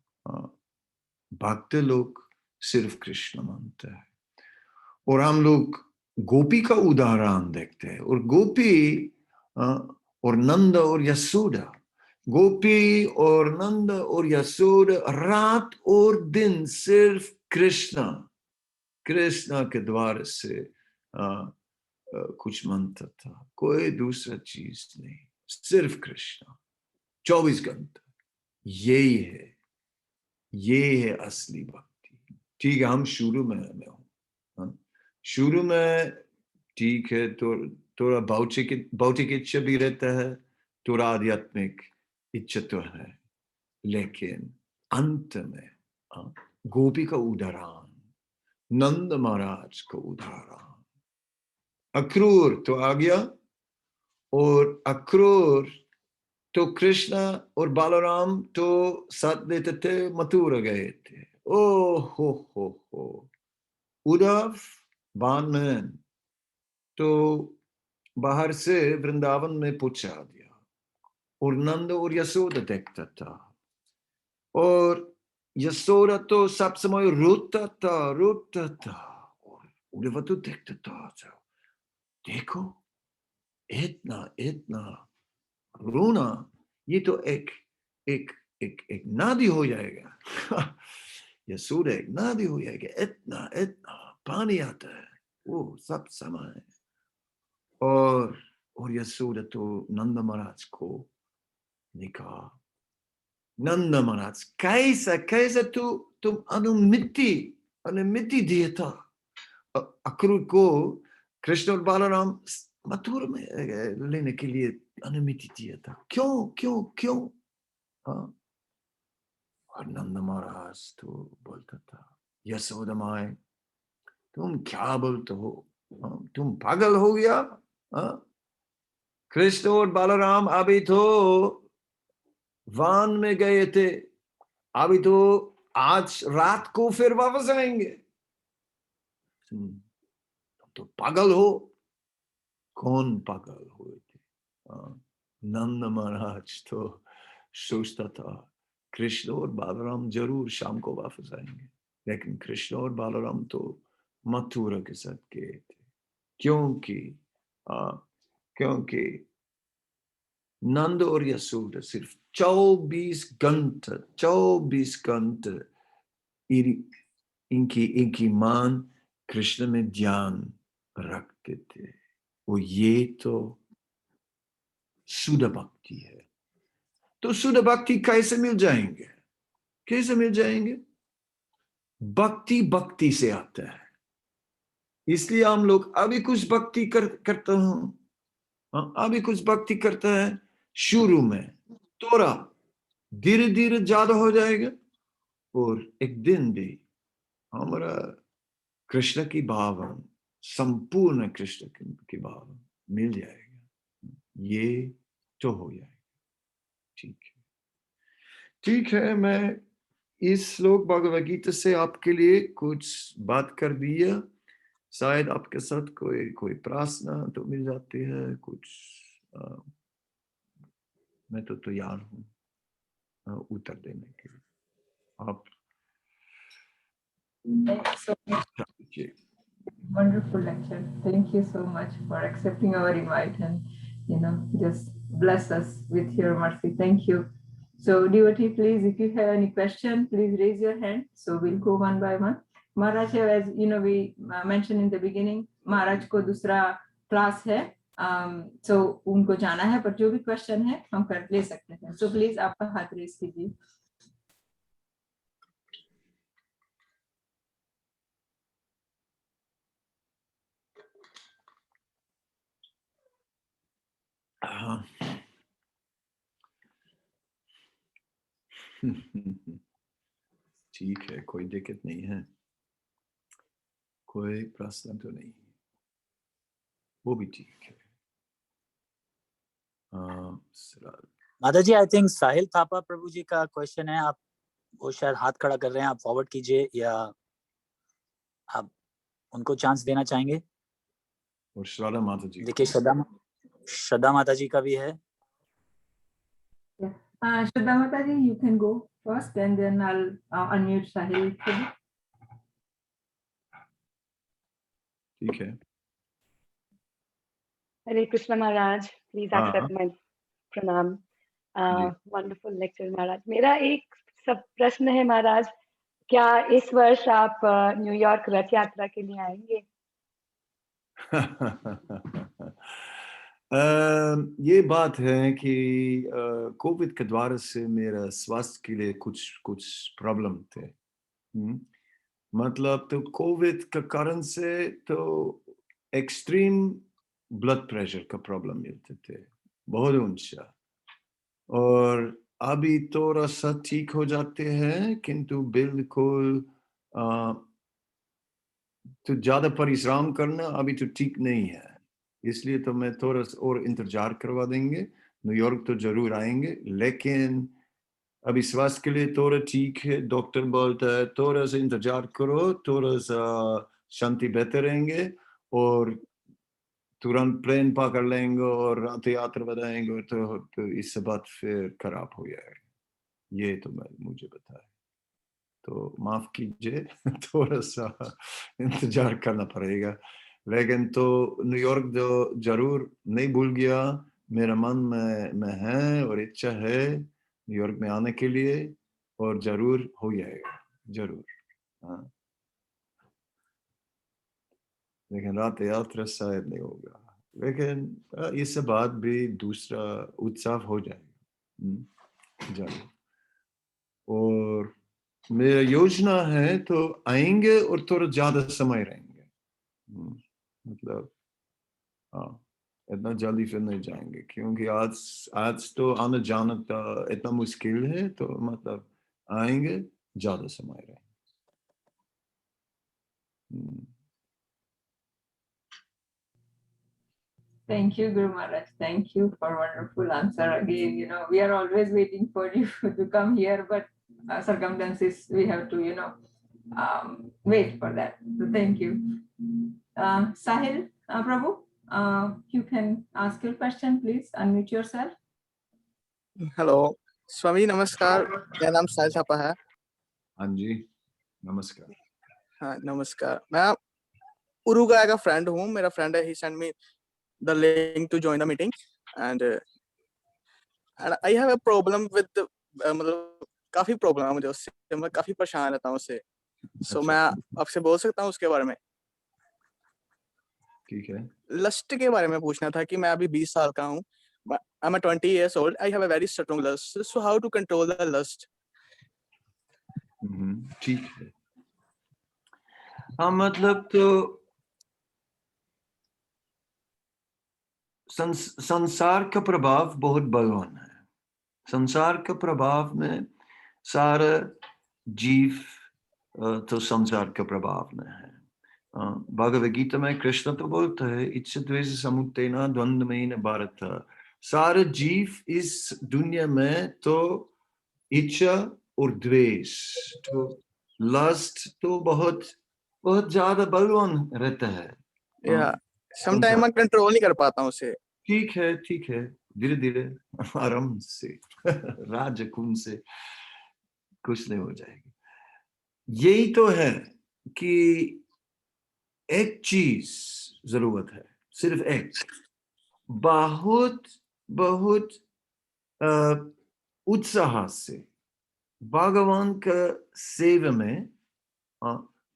भक्त लोग सिर्फ कृष्ण मानते हैं, और हम लोग गोपी का उदाहरण देखते हैं, और गोपी और नंद और यशोदा, गोपी और नंद और यशोदा रात और दिन सिर्फ कृष्ण के द्वार से कुछ मानता था, कोई दूसरा चीज नहीं, सिर्फ कृष्ण 24 घंटे, यही है, ये है असली भक्ति। ठीक है, हम शुरू में हूँ, शुरू में ठीक है, तो थोड़ा भौतिक इच्छा भी रहता है, थोड़ा आध्यात्मिक, इच्छा तो है, लेकिन अंत में गोपी का उदाहरण, नंद महाराज का उदाहरण, अक्रूर तो आ गया, और अक्रूर तो कृष्णा और बालराम तो साथ लेते थे, मथुरा गए थे। ओ हो, उद्धव बाणमैन तो बाहर से वृंदावन में पहुंचा दिया, और नंद और यशोदा देखता था, और यशोदा तो सब समय रोता था, और उद्धव तो देखता था, देखो इतना इतना रोना, ये तो एक एक एक एक नदी हो जाएगा। यशोदा एक नदी हो जाएगा, इतना इतना पानी आता है वो सब समय। और यशोदा तो नंद महाराज को निकाह, नंद महाराज कैसा कैसा तुम अनुमति दिया था अक्रूर को, कृष्ण और बालराम मथुरा में लेने के लिए अनुमति दिया था, क्यों क्यों क्यों? हाँ, और नंद महाराज तो बोलता था, यशोदा माए तुम क्या बोलते हो, तुम पागल हो गया? कृष्ण और बालराम अभी तो वन में गए थे, अभी तो आज रात को फिर वापस आएंगे, तुम तो पागल हो। कौन पागल हुए थे? नंद महाराज तो सोचता था कृष्ण और बालराम जरूर शाम को वापस आएंगे, लेकिन कृष्ण और बालराम तो मथुरा के साथ गए थे, क्योंकि नंद और यशोदा सिर्फ 24 घंटे इनकी मान कृष्ण में ध्यान रखते थे। वो ये तो शुद्ध भक्ति है। तो शुद्ध भक्ति कैसे मिल जाएंगे? कैसे मिल जाएंगे? भक्ति भक्ति से आता है, इसलिए हम लोग अभी कुछ भक्ति करते हैं, अभी कुछ भक्ति करते हैं शुरू में, थोड़ा धीरे धीरे ज्यादा हो जाएगा, और एक दिन भी हमारा कृष्ण की भावना, संपूर्ण कृष्ण की भावना मिल जाएगा, ये तो हो जाएगा। ठीक है, मैं इस श्लोक भगवद गीता से आपके लिए कुछ बात कर दिया, शायद आपके साथ कोई प्रश्न तो मिल जाती है कुछ। मैं तो तैयार हूँ उत्तर देने के लिए। आप Wonderful lecture. Thank you so much for accepting our invite and just bless us with your mercy. Thank you. So devotee, please, if you have any question, please raise your hand. So we'll go one by one. Maharaj, as we mentioned in the beginning, Maharaj को दूसरा class है, so उनको जाना है, पर जो भी question है हम कर ले सकते हैं. So please आपका हाथ raise कीजिए. ठीक है, कोई दिक्कत नहीं है, कोई प्रश्न तो नहीं, वो भी ठीक है। माता जी, आई थिंक साहिल थापा प्रभु जी का क्वेश्चन है, आप वो शायद हाथ खड़ा कर रहे हैं, आप फॉरवर्ड कीजिए या आप उनको चांस देना चाहेंगे? और श्रद्धा माता जी, देखिए श्रद्धा माता जी का भी है। Shraddha Mataji, you can go first and then I'll unmute Sahil. ठीक है। Hare Krishna Maharaj, please accept my pranam. Wonderful lecture Maharaj. मेरा एक सब प्रश्न है महाराज, क्या इस वर्ष आप न्यूयॉर्क रथ यात्रा के लिए आएंगे? ये बात है कि कोविड के द्वारा से मेरा स्वास्थ्य के लिए कुछ प्रॉब्लम थे। मतलब तो कोविड के कारण से तो एक्सट्रीम ब्लड प्रेशर का प्रॉब्लम मिलते थे, बहुत ऊंचा, और अभी थोड़ा सा ठीक हो जाते हैं, किंतु बिल्कुल तो ज्यादा परिश्रम करना अभी तो ठीक नहीं है, इसलिए तो मैं थोड़ा सा और इंतजार करवा देंगे। न्यूयॉर्क तो जरूर आएंगे, लेकिन अभी स्वास्थ्य के लिए थोड़ा ठीक है। डॉक्टर बोलता है थोड़ा सा इंतजार करो, थोड़ा सा शांति बेहतर रहेंगे और तुरंत प्लेन पकड़ लेंगे और रात यात्रा बताएंगे तो इससे बात फिर खराब हो जाएगा। ये तो मुझे बताया, तो माफ कीजिए थोड़ा सा इंतजार करना पड़ेगा। लेकिन तो न्यूयॉर्क जो जरूर नहीं भूल गया, मेरा मन में है और इच्छा है न्यूयॉर्क में आने के लिए, और जरूर हो जाएगा, जरूर। हाँ, लेकिन रात यात्रा शायद नहीं होगा, लेकिन इससे बाद भी दूसरा उत्साह हो जाएगा जरूर। और मेरा योजना है तो आएंगे और थोड़ा ज्यादा समय रहेंगे। मतलब हाँ, इतना जल्दी फिर नहीं जाएंगे, क्योंकि आज तो आना जाना इतना मुश्किल है, तो मतलब आएंगे, ज्यादा समय रहेंगे। Thank you, Guru Maharaj. Thank you for wonderful answer. Again, we are always waiting for you to come here, but circumstances, we have to, wait for that. So thank you. Sahil, Prabhu, you can ask your question, please. Unmute yourself. Hello स्वामी नमस्कार, मेरा नाम साहिल थापा है। हाँ जी, नमस्कार। हाँ नमस्कार, मैं उरुग्वे का फ्रेंड हूँ। मेरा फ्रेंड है, he sent me the link to join the meeting and I have a problem with मतलब काफी प्रॉब्लम है मुझे उससे, मैं काफी परेशान रहता हूँ उससे। सो मैं आपसे बोल सकता हूँ उसके बारे में? ठीक है। लस्ट के बारे में पूछना था कि मैं अभी 20 साल का हूँ। I'm 20 years old. I have a very strong lust. So how to control the lust? ठीक है। हाँ, मतलब तो संसार का प्रभाव बहुत बलवान है। संसार का प्रभाव में सारा जीव तो संसार का प्रभाव में है। भगवद गीता में कृष्ण तो बोलता है इच्छ द्वेष समुत्तेन द्वंद्वेन भारत। सारे जीव इस दुनिया में तो इच्छा और द्वेष, तो लस्ट तो बहुत बहुत ज्यादा बलवान रहता है। या समटाइम मैं कंट्रोल नहीं कर पाता हूँ उसे। ठीक है, ठीक है, धीरे धीरे आराम से राजकुंड से कुछ नहीं हो जाएगा। यही तो है कि एक चीज जरूरत है, सिर्फ एक, बहुत बहुत उत्साह से भगवान का सेवा में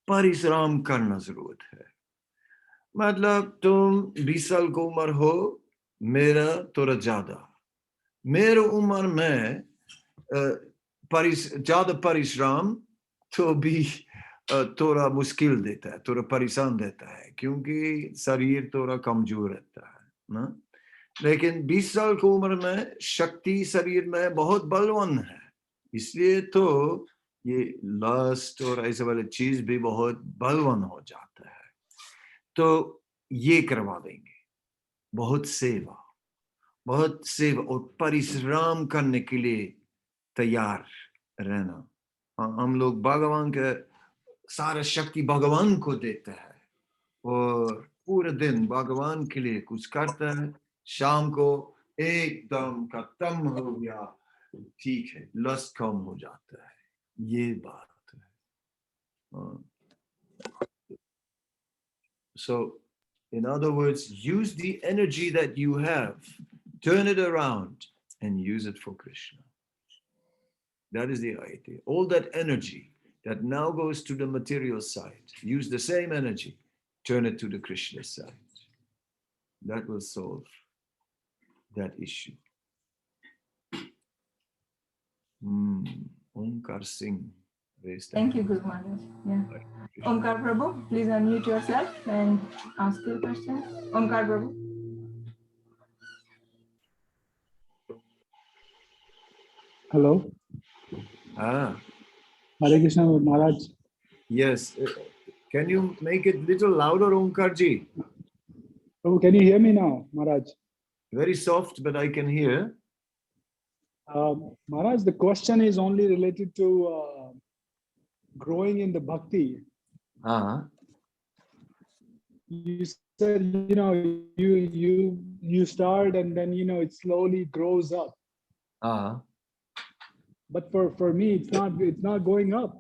परिश्रम करना जरूरत है। मतलब तुम 20 साल की उम्र हो, मेरा थोड़ा ज्यादा, मेरे उम्र में ज्यादा परिश्रम तो भी थोड़ा मुश्किल देता है, थोड़ा परेशान देता है, क्योंकि शरीर थोड़ा कमजोर रहता है ना। लेकिन 20 साल की उम्र में शक्ति शरीर में बहुत बलवान है, इसलिए तो ये लस्ट और ऐसे वाले चीज भी बहुत बलवान हो जाता है। तो ये करवा देंगे, बहुत सेवा और परिश्रम करने के लिए तैयार रहना। हम लोग भगवान के सारा शक्ति भगवान को देता है और पूरे दिन भगवान के लिए कुछ करता है, शाम को एकदम खत्म हो गया, ठीक है, लस्ट कम हो जाता है, ये बात है। So in other words, use the energy that you have, turn it around and use it for Krishna. That is the idea. All that energy that now goes to the material side, use the same energy, turn it to the Krishna side. That will solve that issue. Omkar Singh. Thank you, Guru Maharaj. Yeah. Omkar Prabhu, please unmute yourself and ask your question. Omkar Prabhu. Hello. Ah, Hare Krishna Maharaj. yes. Can you make it little louder, Omkarji? Oh, can you hear me now, Maharaj? Very soft, but I can hear. Maharaj, the question is only related to growing in the bhakti. Ah, You said, you start and then, it slowly grows up. ah. But for me, it's not going up.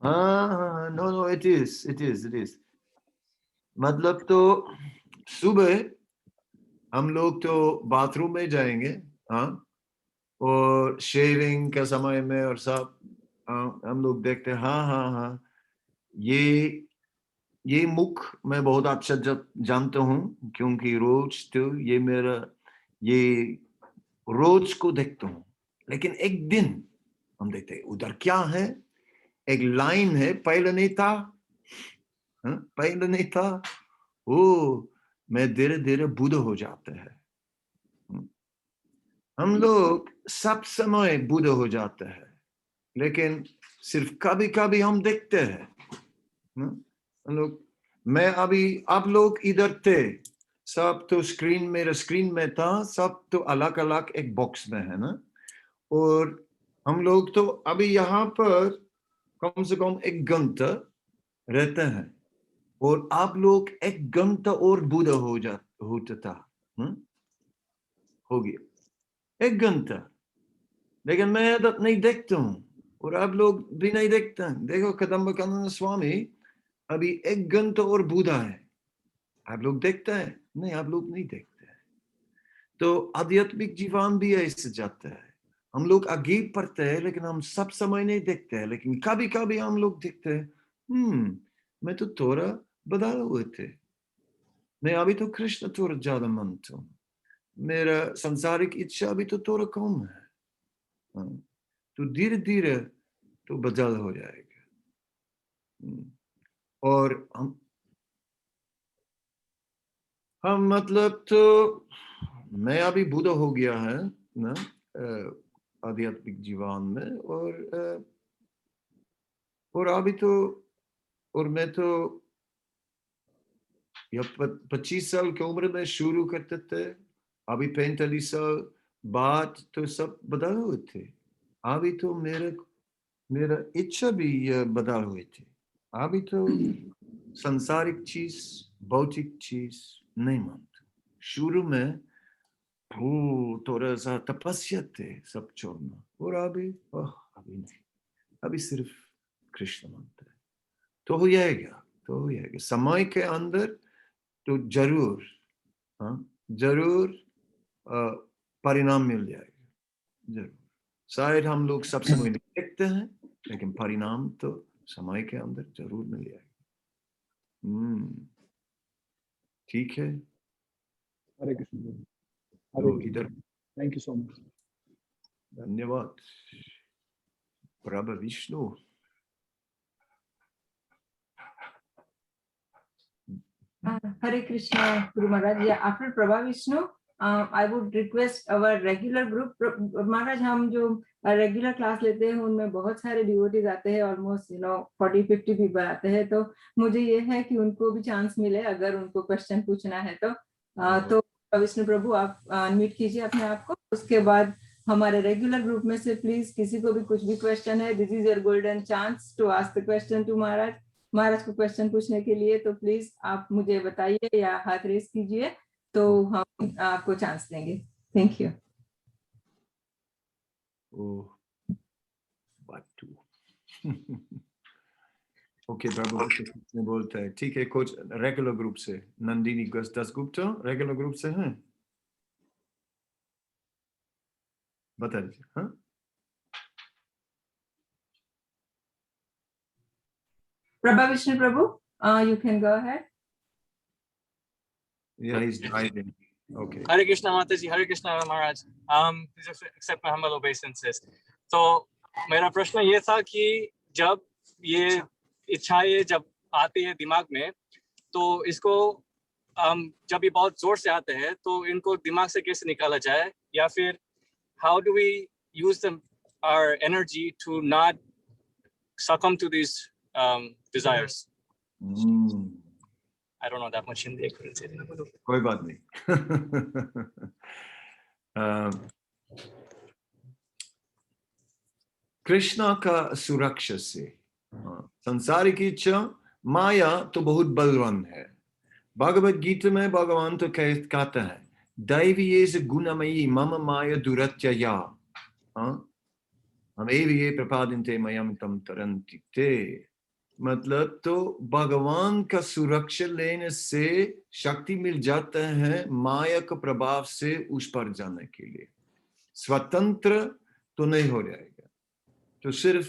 No, it is. मतलब तो सुबह हम लोग तो bathroom में जाएंगे, हाँ, और शेविंग के समय में और सब हम लोग देखते हैं, हाँ, ये मुख मैं बहुत अच्छा जानता हूँ, क्योंकि रोज तो ये मेरा ये रोज को देखता हूँ। लेकिन एक दिन हम देखते हैं उधर क्या है, एक लाइन है, पहले नहीं था, ओ मैं धीरे धीरे बुद्ध हो जाते हैं। हम लोग सब समय बुद्ध हो जाते हैं, लेकिन सिर्फ कभी कभी हम देखते हैं। हम लोग, मैं अभी आप लोग इधर थे, सब तो मेरा स्क्रीन में था, सब तो अलग अलग एक बॉक्स में है ना, और हम लोग तो अभी यहाँ पर कम से कम 1 घंटा रहते हैं, और आप लोग 1 घंटा और बुद्ध होता था, हो गया 1 घंटा, लेकिन मैं इधर नहीं देखता हूँ, और आप लोग भी नहीं देखते हैं। देखो कदम्बानंद स्वामी अभी 1 घंटा और बुद्ध है, आप लोग देखते हैं? नहीं, आप लोग नहीं देखते हैं। तो आध्यात्मिक जीवन भी ऐसे जाता है, हम लोग आगे पढ़ते हैं, लेकिन हम सब समय नहीं देखते हैं, लेकिन कभी कभी हम लोग देखते हैं, मैं तो थोड़ा बदल हुए थे, मैं अभी तो कृष्ण थोड़ा ज्यादा मानता हूँ, मेरा संसारिक इच्छा अभी तो थोड़ा कम है, तो धीरे धीरे तो बदल हो जाएगा। और हम मतलब तो मैं अभी बुद्ध हो गया है ना आध्यात्मिक जीवन में, और अभी तो, और मैं तो 25 साल की उम्र में शुरू करते थे, अभी 45 साल बाद तो सब बदल हुए थे। अभी तो मेरा इच्छा भी बदल हुए थे, अभी तो संसारिक चीज, भौतिक चीज नहीं मानता। शुरू में थोड़ा सा तपस्या थे सब छोड़ना, और अभी नहीं, अभी सिर्फ कृष्ण मानता है। तो हो जाएगा समय के अंदर, तो जरूर परिणाम मिल जाएगा, जरूर। शायद हम लोग सब समय नहीं देखते हैं, लेकिन परिणाम तो समय के अंदर जरूर मिल जाएगा। ठीक है, Hare Krishna. तो इधर Thank you so much. धन्यवाद। प्रभु Vishnu. Hare Krishna, Guru Maharaj. Yeah, after Prabha Vishnu, I would request our regular group. Maharaj, हम जो रेगुलर क्लास लेते हैं उनमें बहुत सारे डिवोटीज आते हैं, ऑलमोस्ट 40-50 पीपल आते हैं, तो मुझे ये है कि उनको भी चांस मिले अगर उनको क्वेश्चन पूछना है तो विष्णु प्रभु आप अनम्यूट कीजिए अपने आप को। उसके बाद हमारे रेगुलर ग्रुप में से प्लीज किसी को भी कुछ भी क्वेश्चन है, this is your golden chance to ask the question to महाराज को क्वेश्चन पूछने के लिए, तो प्लीज आप मुझे बताइए या हाथ रेस कीजिए, तो हम आपको चांस देंगे। Thank you. ओके, प्रभु ने बोलता है, ठीक है, कुछ रेगुलर ग्रुप से नंदिनी दासगुप्ता रेगुलर ग्रुप से हैं, बता दीजिए। हाँ, प्रभा विष्णु प्रभु, you can go ahead. Yeah, he's driving. Okay. Hare Krishna Mataji, Hare Krishna Maharaj. Please accept my humble obeisances. तो मेरा प्रश्न ये था कि जब ये इच्छाएं जब आती है दिमाग में, तो इसको जब ये बहुत जोर से आते हैं तो इनको दिमाग से कैसे निकाला जाए, या फिर how do we use them our energy to not succumb to these desires. I don't know that much Hindi. I couldn't say that. कोई बात नहीं. कृष्णा का सुरक्षा से संसारिक इच्छा माया तो बहुत बलवान है. भगवत गीता में भगवान तो कहता है दैवीये गुणमयी मम माया दुरत्यया हमें प्रपादिन्ते मयम तम तरन्ति ते. मतलब तो भगवान का सुरक्षा लेने से शक्ति मिल जाता है माया के प्रभाव से उस पर जाने के लिए. स्वतंत्र तो नहीं हो जाएगा, तो सिर्फ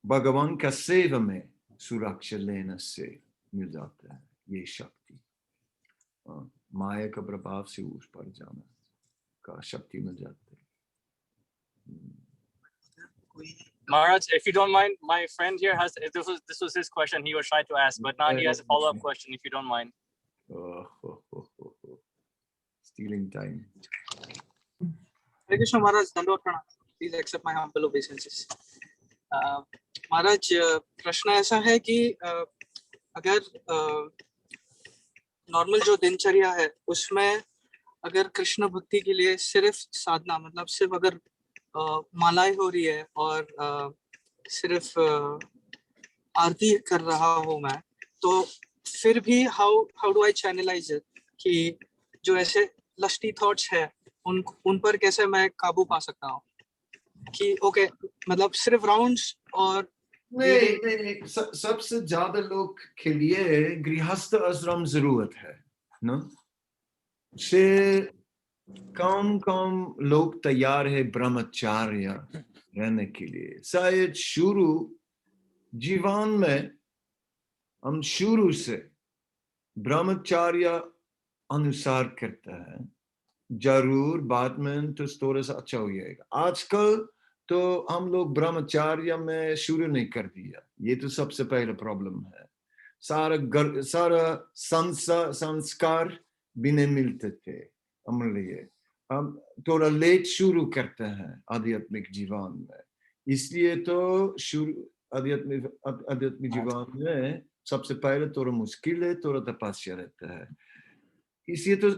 भगवान का सेवा में सुरक्षा लेने से मिल जाता है ये शक्ति. माया का प्रभाव से उस पर जाना का शक्ति मिल जाता है. Maharaj, if you don't mind, my friend here has this was his question he was trying to ask, but now he has a follow-up question if you don't mind. Stealing time. Hare Krishna Maharaj, Dandavata Pranam. Please accept my humble obeisances. Maharaj, प्रश्न ऐसा है कि अगर normal जो दिनचर्या है उसमें अगर कृष्ण भक्ति के लिए सिर्फ साधना, मतलब सिर्फ अगर मालाएं हो रही है और सिर्फ आरती कर रहा हूँ मैं, तो फिर भी how do I channelize it कि जो ऐसे लस्टी थॉट्स है उन पर कैसे मैं काबू पा सकता हूँ कि ओके मतलब सिर्फ राउंड्स और नहीं, सबसे ज्यादा लोग के लिए गृहस्थ आश्रम जरूरत है ना. से कम लोग तैयार है ब्रह्मचार्य रहने के लिए. शायद शुरू जीवन में हम शुरू से ब्रह्मचार्य अनुसार करते हैं, जरूर बाद में तो थोड़ा सा अच्छा हो जाएगा. आजकल तो हम लोग ब्रह्मचार्य में शुरू नहीं कर दिया, ये तो सबसे पहला प्रॉब्लम है. सारा संस्कार भी नहीं मिलते थे हमारे लिए. हम थोड़ा लेट शुरू करते हैं आध्यात्मिक जीवन में, इसलिए तो आध्यात्मिक जीवन में सबसे पहले थोड़ा मुश्किल है, थोड़ा तपस्या रहता है. इसलिए तो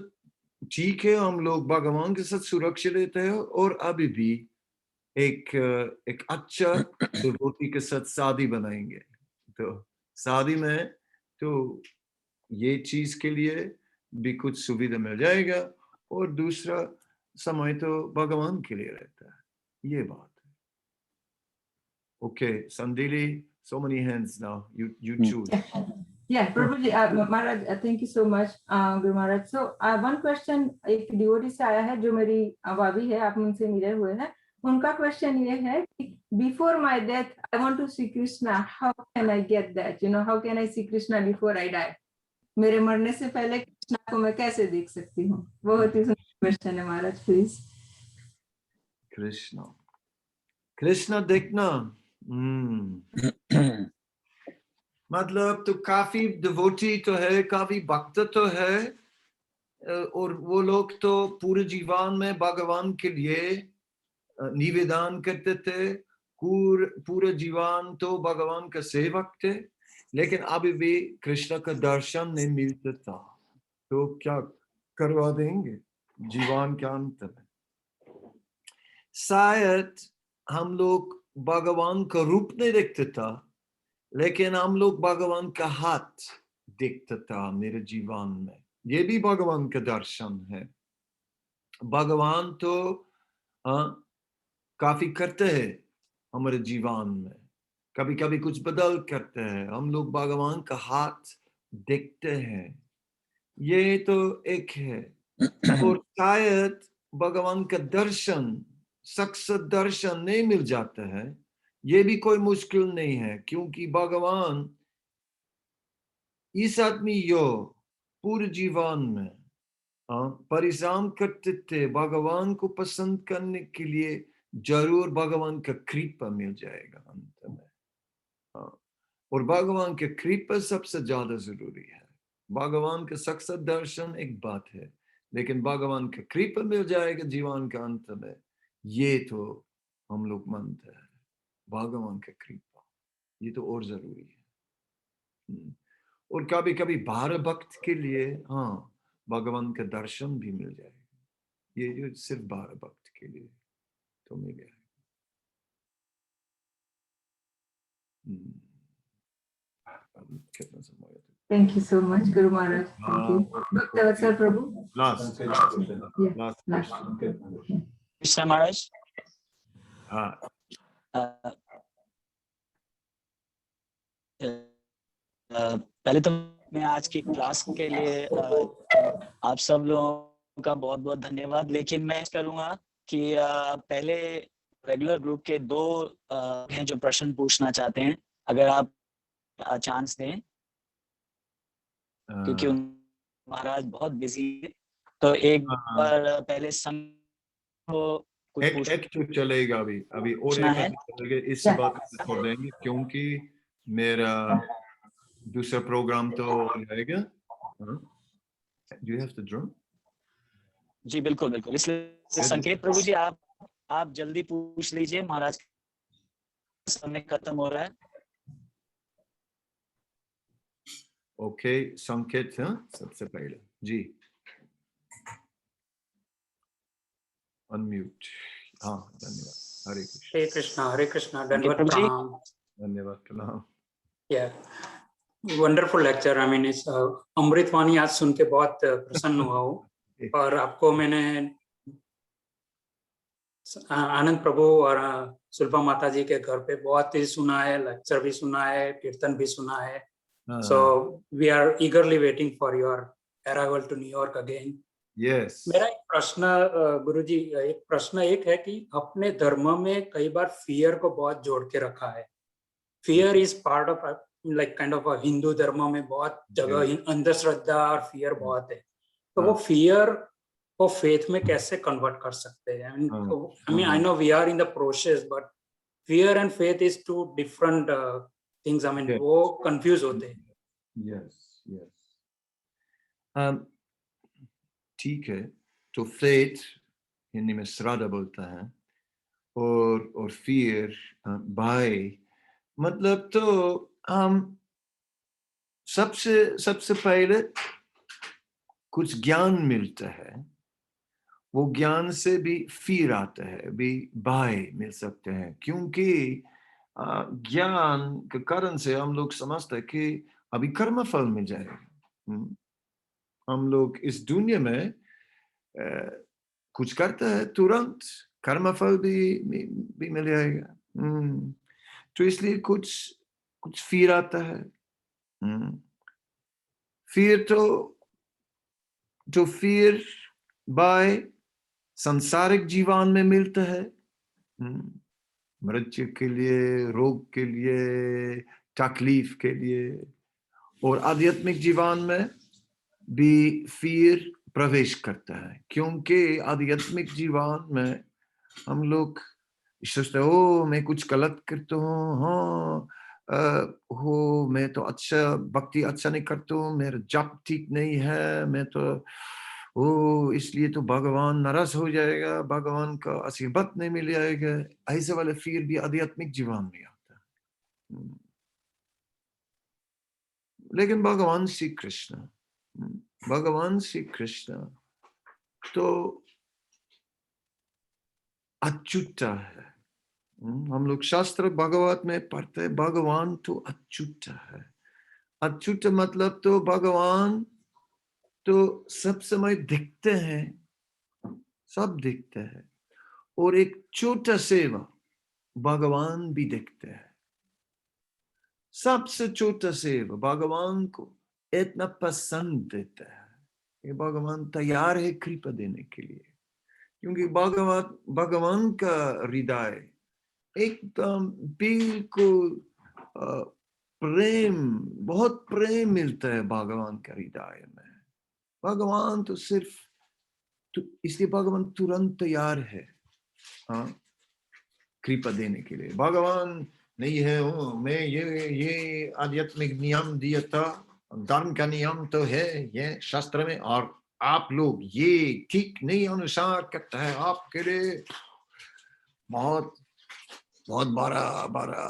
ठीक है हम लोग भगवान के साथ सुरक्षा लेते हैं और अभी भी एक अच्छा डिवोटी के साथ शादी बनाएंगे. तो शादी में तो ये चीज के लिए भी कुछ सुविधा मिल जाएगा और दूसरा समय तो भगवान के लिए रहता है. ये बात है. Okay, Sandili, so many hands now. You choose. Yeah, Prabhuji, Maharaj, thank you so much, Guru Maharaj. So one question एक डिवोटी से आया है जो मेरी भाभी है, आप उनसे मिले हुए हैं. उनका क्वेश्चन ये है कि before my death I want to see Krishna. How can I get that? You know, how can I see Krishna before I die? मेरे मरने से पहले कृष्णा को मैं कैसे देख सकती हूँ? बहुत ही सुंदर क्वेश्चन है महाराज, प्लीज. कृष्णा देखना मतलब तो काफी डिवोटी तो है, काफी भक्त तो है, और वो लोग तो पूरे जीवन में भगवान के लिए निवेदन करते थे, पूरे जीवन तो भगवान का सेवक थे, लेकिन अभी भी कृष्ण का दर्शन नहीं मिलता था. तो क्या करवा देंगे जीवन के अंत में? शायद हम लोग भगवान का रूप नहीं देखते था, लेकिन हम लोग भगवान का हाथ देखता था मेरे जीवन में. ये भी भगवान का दर्शन है. भगवान तो काफी करते हैं हमारे जीवन में, कभी कभी कुछ बदल करते हैं, हम लोग भगवान का हाथ देखते हैं. ये तो एक है. और शायद भगवान का दर्शन, साक्षात दर्शन नहीं मिल जाता है, ये भी कोई मुश्किल नहीं है, क्योंकि भगवान इस आदमी यो पूरे जीवन में परिश्रम करते थे भगवान को पसंद करने के लिए, जरूर भगवान का कृपा मिल जाएगा अंत में. और भगवान के कृपा सबसे ज्यादा जरूरी है. भगवान का साक्षात दर्शन एक बात है, लेकिन भगवान का कृपा मिल जाएगा जीवन के अंत में, ये तो हम लोग मानते हैं भगवान का कृपा, ये तो और जरूरी है। और कभी कभी बाहर भक्त के लिए हाँ भगवान का दर्शन भी मिल जाएगा, ये जो सिर्फ बाहर भक्त के लिए तो मिल जाएगा। कितना समय है? Thank you so much, Guru Maharaj. Thank you. Bhaktavatsal Prabhu. Last Yeah, last. question. Krishna महाराज, हाँ पहले तो मैं आज की क्लास के लिए आप सब लोगों का बहुत बहुत धन्यवाद, लेकिन मैं करूँगा कि पहले रेगुलर ग्रुप के 2 हैं जो प्रश्न पूछना चाहते हैं, अगर आप चांस दें, क्योंकि महाराज बहुत बिजी है, तो एक बार पहले संघ को कुछ एक तो चलेगा अभी और पूछना एक है। चलेगा, इससे बात छोड़ देंगे क्योंकि मेरा दूसरा प्रोग्राम तो रहेगा। Do you have the drum? जी बिल्कुल बिल्कुल, इसलिए संकेत प्रभु जी आप जल्दी पूछ लीजिए, महाराज समय खत्म हो रहा है। ओके संकेत, हाँ सबसे पहले जी अनम्यूट। हाँ धन्यवाद, हरे कृष्ण। हरे कृष्णा, दंडवत प्रभु जी। प्रणाम। धन्यवाद प्रणाम। Wonderful lecture. आई मीन इस अमृतवाणी आज सुन के बहुत प्रसन्न हुआ हूँ। और आपको मैंने आनंद प्रभु और सुलभा माता जी के घर पे बहुत ही सुना है, लेक्चर भी सुना है, कीर्तन भी सुना है। So we are eagerly waiting for your arrival to New York again. Yes. मेरा एक प्रश्न गुरुजी, एक प्रश्न है कि अपने धर्म में कई बार फियर को बहुत जोड़ के रखा है। Fear is part of like kind of Hindu धर्म में बहुत जगह अंधश्रद्धा और फियर बहुत है, तो वो फियर को फेथ में कैसे कन्वर्ट कर सकते हैं? I mean I know we are in the process, but fear and faith is two different things. I mean वो कंफ्यूज होते हैं। यस यस ठीक है, तो फेथ हिंदी में श्रद्धा बोलता है और फियर भय, मतलब तो हम सबसे पहले कुछ ज्ञान मिलता है, वो ज्ञान से भी फिर आता है, भी भय मिल सकते हैं, क्योंकि ज्ञान के कारण से हम लोग समझते हैं कि अभी कर्म फल मिल जाएगा। हम लोग इस दुनिया में कुछ करते हैं, तुरंत कर्म फल भी मिल जाएगा। तो इसलिए कुछ फिर आता है। फिर तो फिर बाय सांसारिक जीवन में मिलता है, मृत्यु के लिए, रोग के लिए, तकलीफ के लिए, और आध्यात्मिक जीवन में भी फिर प्रवेश करता है, क्योंकि आध्यात्मिक जीवन में हम लोग सोचते हो मैं कुछ गलत करता हूँ, हाँ हो मैं तो अच्छा भक्ति अच्छा नहीं करता हूँ, मेरा जप ठीक नहीं है, मैं तो इसलिए तो भगवान नाराज हो जाएगा, भगवान का आशीर्वाद नहीं मिल जाएगा, ऐसे वाले फिर भी आध्यात्मिक जीवन में आता है। लेकिन भगवान श्री कृष्ण तो अच्युत है। हम लोग शास्त्र भगवत में पढ़ते हैं, भगवान तो अच्युत है। अच्युत मतलब तो भगवान तो सब समय दिखते हैं, सब दिखते हैं, और एक छोटा सेवा भगवान भी दिखते हैं। सबसे छोटा सेवा भगवान को इतना पसंद देता है कि भगवान तैयार है कृपा देने के लिए, क्योंकि भगवान का हृदय एकदम बिल्कुल प्रेम, बहुत प्रेम मिलता है भगवान के हृदय में। भगवान तो सिर्फ इसलिए भगवान तुरंत तैयार है कृपा देने के लिए। भगवान नहीं है मैं ये आध्यात्मिक नियम दिया था, धर्म का नियम तो है ये शास्त्र में, और आप लोग ये ठीक नहीं अनुसार करता है, आपके लिए बहुत बहुत बड़ा बड़ा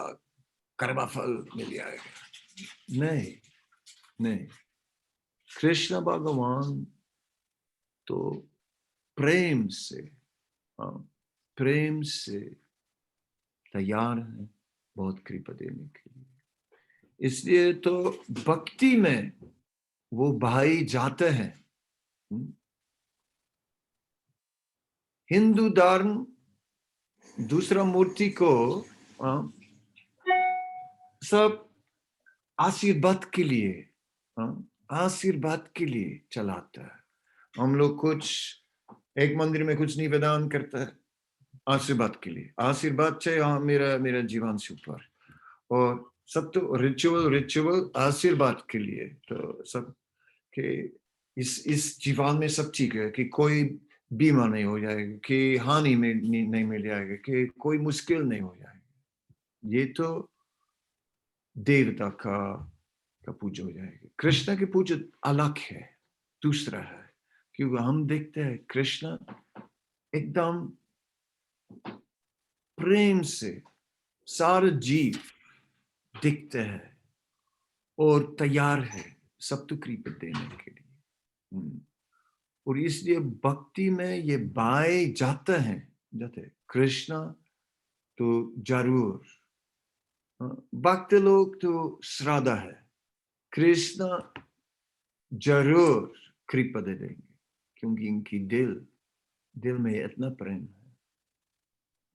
कर्म फल मिल जाएगा। नहीं नहीं, कृष्ण भगवान तो प्रेम से, प्रेम से तैयार है बहुत कृपा देने के लिए। इसलिए तो भक्ति में वो भाई जाते हैं। हिंदू धर्म दूसरा मूर्ति को सब आशीर्वाद के लिए, आशीर्वाद के लिए चलाता है। हम लोग कुछ एक मंदिर में कुछ निवेदन करता है आशीर्वाद के लिए, आशीर्वाद चाहिए, हाँ मेरा जीवन से ऊपर, और सब तो रिचुअल आशीर्वाद के लिए। तो सब के इस जीवन में सब ठीक है कि कोई बीमार नहीं हो जाएगा, कि हानि में नहीं मिल जाएगा, कि कोई मुश्किल नहीं हो जाएगा। ये तो देवता का पूजा हो जाएगा। कृष्ण की पूजा अलग है, दूसरा है, क्योंकि हम देखते हैं कृष्ण एकदम प्रेम से सारे जीव दिखते हैं और तैयार है सब तो कृपा देने के लिए। और इसलिए भक्ति में ये भाई जाते कृष्ण तो जरूर, भक्त लोग तो श्रद्धा है, कृष्ण जरूर कृपा दे देंगे, क्योंकि इनकी दिल में इतना प्रेम है।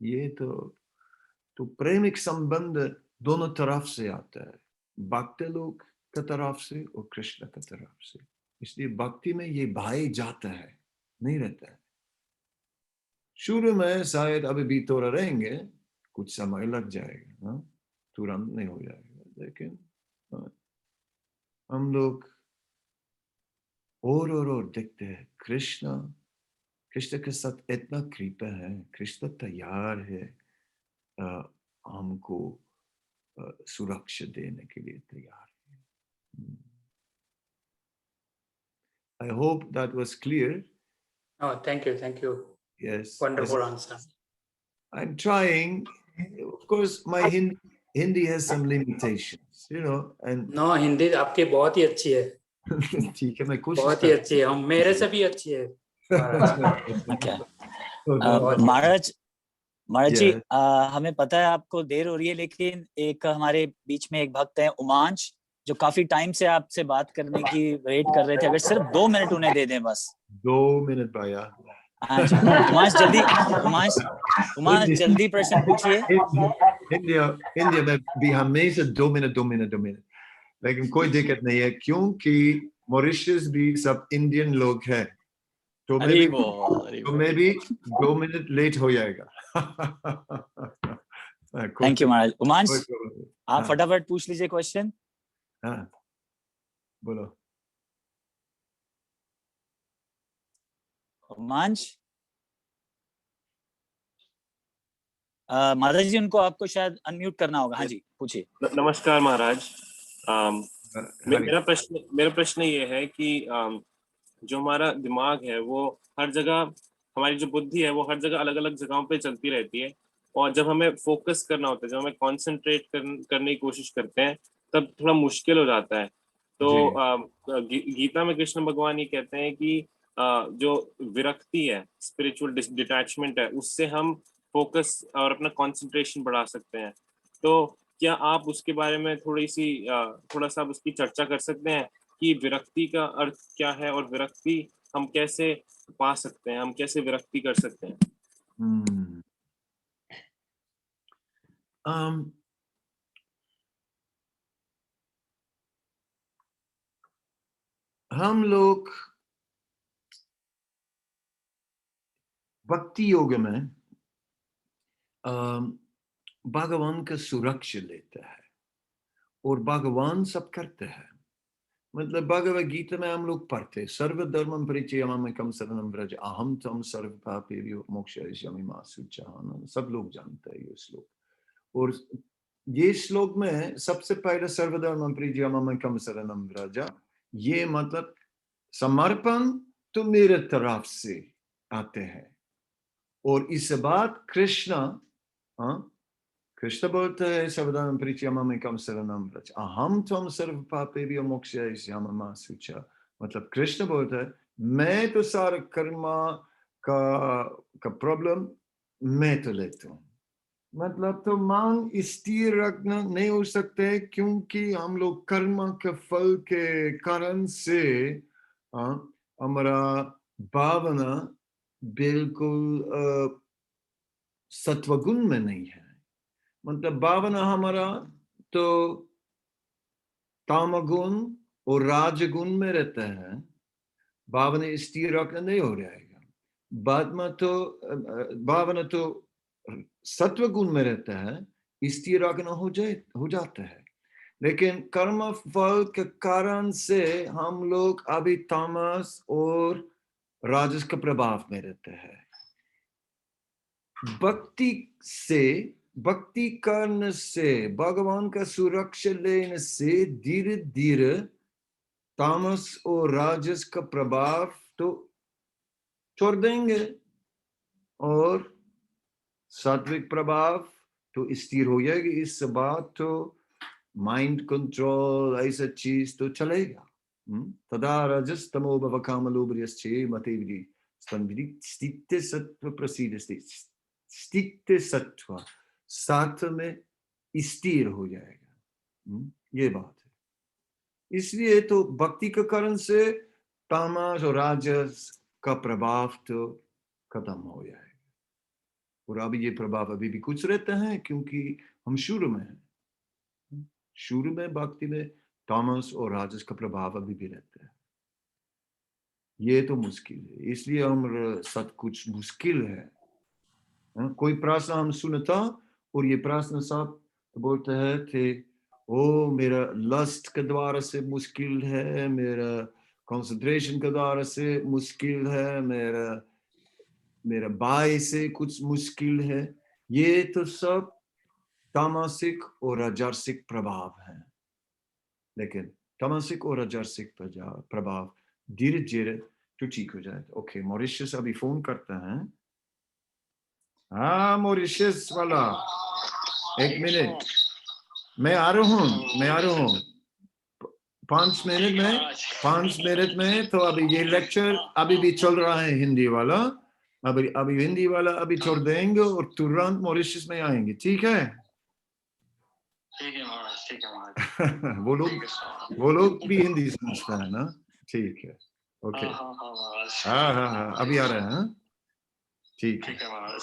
ये तो प्रेम एक संबंध दोनों तरफ से आता है, भक्त लोग का तरफ से और कृष्ण का तरफ से। इसलिए भक्ति में ये भाई जाता है, नहीं रहता है। शुरू में शायद अभी भी थोड़ा रहेंगे, कुछ समय लग जाएगा, तुरंत नहीं हो जाएगा, लेकिन हम लोग और देखते हैं कृष्ण के साथ इतना कृपा है, कृष्ण तैयार है हमको सुरक्षा देने के लिए तैयार है। I hope that was clear. Oh, thank you. Yes. Wonderful yes. answer. I'm trying. Of course, my Hindi has some limitations, and No, Hindi आपकी बहुत ही अच्छी है, ठीक है, मैं कोशिश बहुत ही अच्छी है, हम मेरे से भी अच्छी है। क्या महाराज जी, हमें पता है आपको देर हो रही है, लेकिन एक हमारे बीच में एक भक्त है उमांश, जो काफी टाइम से आपसे बात करने की वेट कर रहे थे। अगर सिर्फ 2 मिनट उन्हें दे दें बस। 2 मिनट भैया। हाँ जी, उमांश जल्दी प्रश्न पूछिए। इंडिया में भी हमेशा 2 मिनट, लेकिन कोई दिक्कत नहीं है, क्योंकि मॉरिशस भी सब इंडियन लोग हैं, तो मैं भी 2 मिनट लेट हो जाएगा। थैंक यू महाराज। उमांश, आप फटाफट पूछ लीजिए क्वेश्चन। हाँ, बोलो उमांश। महाराज जी, उनको आपको शायद अनम्यूट करना होगा। हाँ जी, पूछिए। नमस्कार महाराज। मेरा प्रश्न ये है कि जो हमारा दिमाग है वो हर जगह, हमारी जो बुद्धि है वो हर जगह अलग अलग जगहों पे चलती रहती है, और जब हमें फोकस करना होता है, जब हमें कंसंट्रेट करने की कोशिश करते हैं, तब थोड़ा मुश्किल हो जाता है। तो गीता में कृष्ण भगवान ये कहते हैं कि जो विरक्ति है, स्पिरिचुअल डिटैचमेंट है, उससे हम फोकस और अपना कंसंट्रेशन बढ़ा सकते हैं। तो क्या आप उसके बारे में थोड़ा सा उसकी चर्चा कर सकते हैं कि विरक्ति का अर्थ क्या है, और विरक्ति हम कैसे पा सकते हैं, हम कैसे विरक्ति कर सकते हैं? हम लोग भक्ति योग में भगवान का सुरक्षा लेता है, और भगवान सब करते हैं। मतलब भगवद गीता में हम लोग पढ़ते, सर्वधर्मं परित्यज्य शरणं व्रज अहम त्वं सर्वपापेभ्यो मोक्षयिष्यामि मा शुचः। सब लोग जानते हैं ये श्लोक। और ये श्लोक में सबसे पहले सर्वधर्मं परित्यज्य शरणं व्रज, ये मतलब समर्पण तो मेरे तरफ से आते हैं। और इस बात कृष्ण बोलता है सर्वधर्म परित्यज्य एकम शरणं व्रज अहम त्वं सर्व पापेभ्यो मोक्षयिष्यामि मा शुचः। मतलब कृष्ण बोलता है मैं तो सारा कर्म का प्रॉब्लम मैं तो लेता हूँ। मतलब तो मान स्थिर रखना नहीं हो सकते क्योंकि हम लोग कर्म के फल के कारण से हमारा भावना बिल्कुल सत्वगुण में नहीं है। मतलब भावना हमारा तो तामगुण और राजगुण में रहता है। भावना स्थिर रखना नहीं हो जाएगा। भावना तो सत्वगुण में रहता है, स्थिर रखना हो जाता है। लेकिन कर्म फल के कारण से हम लोग अभी तामस और राजस के प्रभाव में रहते हैं। भक्ति करने से भगवान का सुरक्षा लेने से धीरे धीरे तामस और राजस का प्रभाव तो छोड़ देंगे और सात्विक प्रभाव तो स्थिर हो जाएगी। इस बात तो माइंड कंट्रोल ऐसा चीज तो चलेगा। तदा रजस तमो भव कामलोभ्यश्चे मते विधि स्थित सत्व प्रसिद्धि स्थित सत्व साथ में स्थिर हो जाएगा। ये बात है। इसलिए तो भक्ति के कारण से तामस और राजस का प्रभाव तो खत्म हो जाएगा। और अभी ये प्रभाव अभी भी कुछ रहता है क्योंकि हम शुरू में हैं। शुरू में भक्ति में तामस और राजस का प्रभाव अभी भी रहता है। ये तो मुश्किल है। इसलिए हम सब कुछ मुश्किल है। कोई प्रश्न हम सुनता और ये प्रश्न सब बोलते हैं कि ओ मेरा लस्ट के द्वारा से मुश्किल है, मेरा कंसंट्रेशन के द्वारा से मुश्किल है, मेरा बाय से कुछ मुश्किल है। ये तो सब तामसिक और राजसिक प्रभाव है। लेकिन तामसिक और राजसिक प्रभाव धीरे धीरे तो ठीक हो जाए। ओके, मॉरिशस अभी फोन करते हैं। हाँ मॉरिशस वाला, एक मिनट, मैं आ रहा हूँ 5 मिनट में। तो अभी ये लेक्चर अभी भी चल रहा है हिंदी वाला। अभी हिंदी वाला अभी छोड़ देंगे और तुरंत मॉरिशस में आएंगे। ठीक है? ठीक है महाराज। वो लोग भी हिंदी समझता है ना? ठीक है, ओके। हाँ अभी आ रहे हैं। ठीक है महाराज।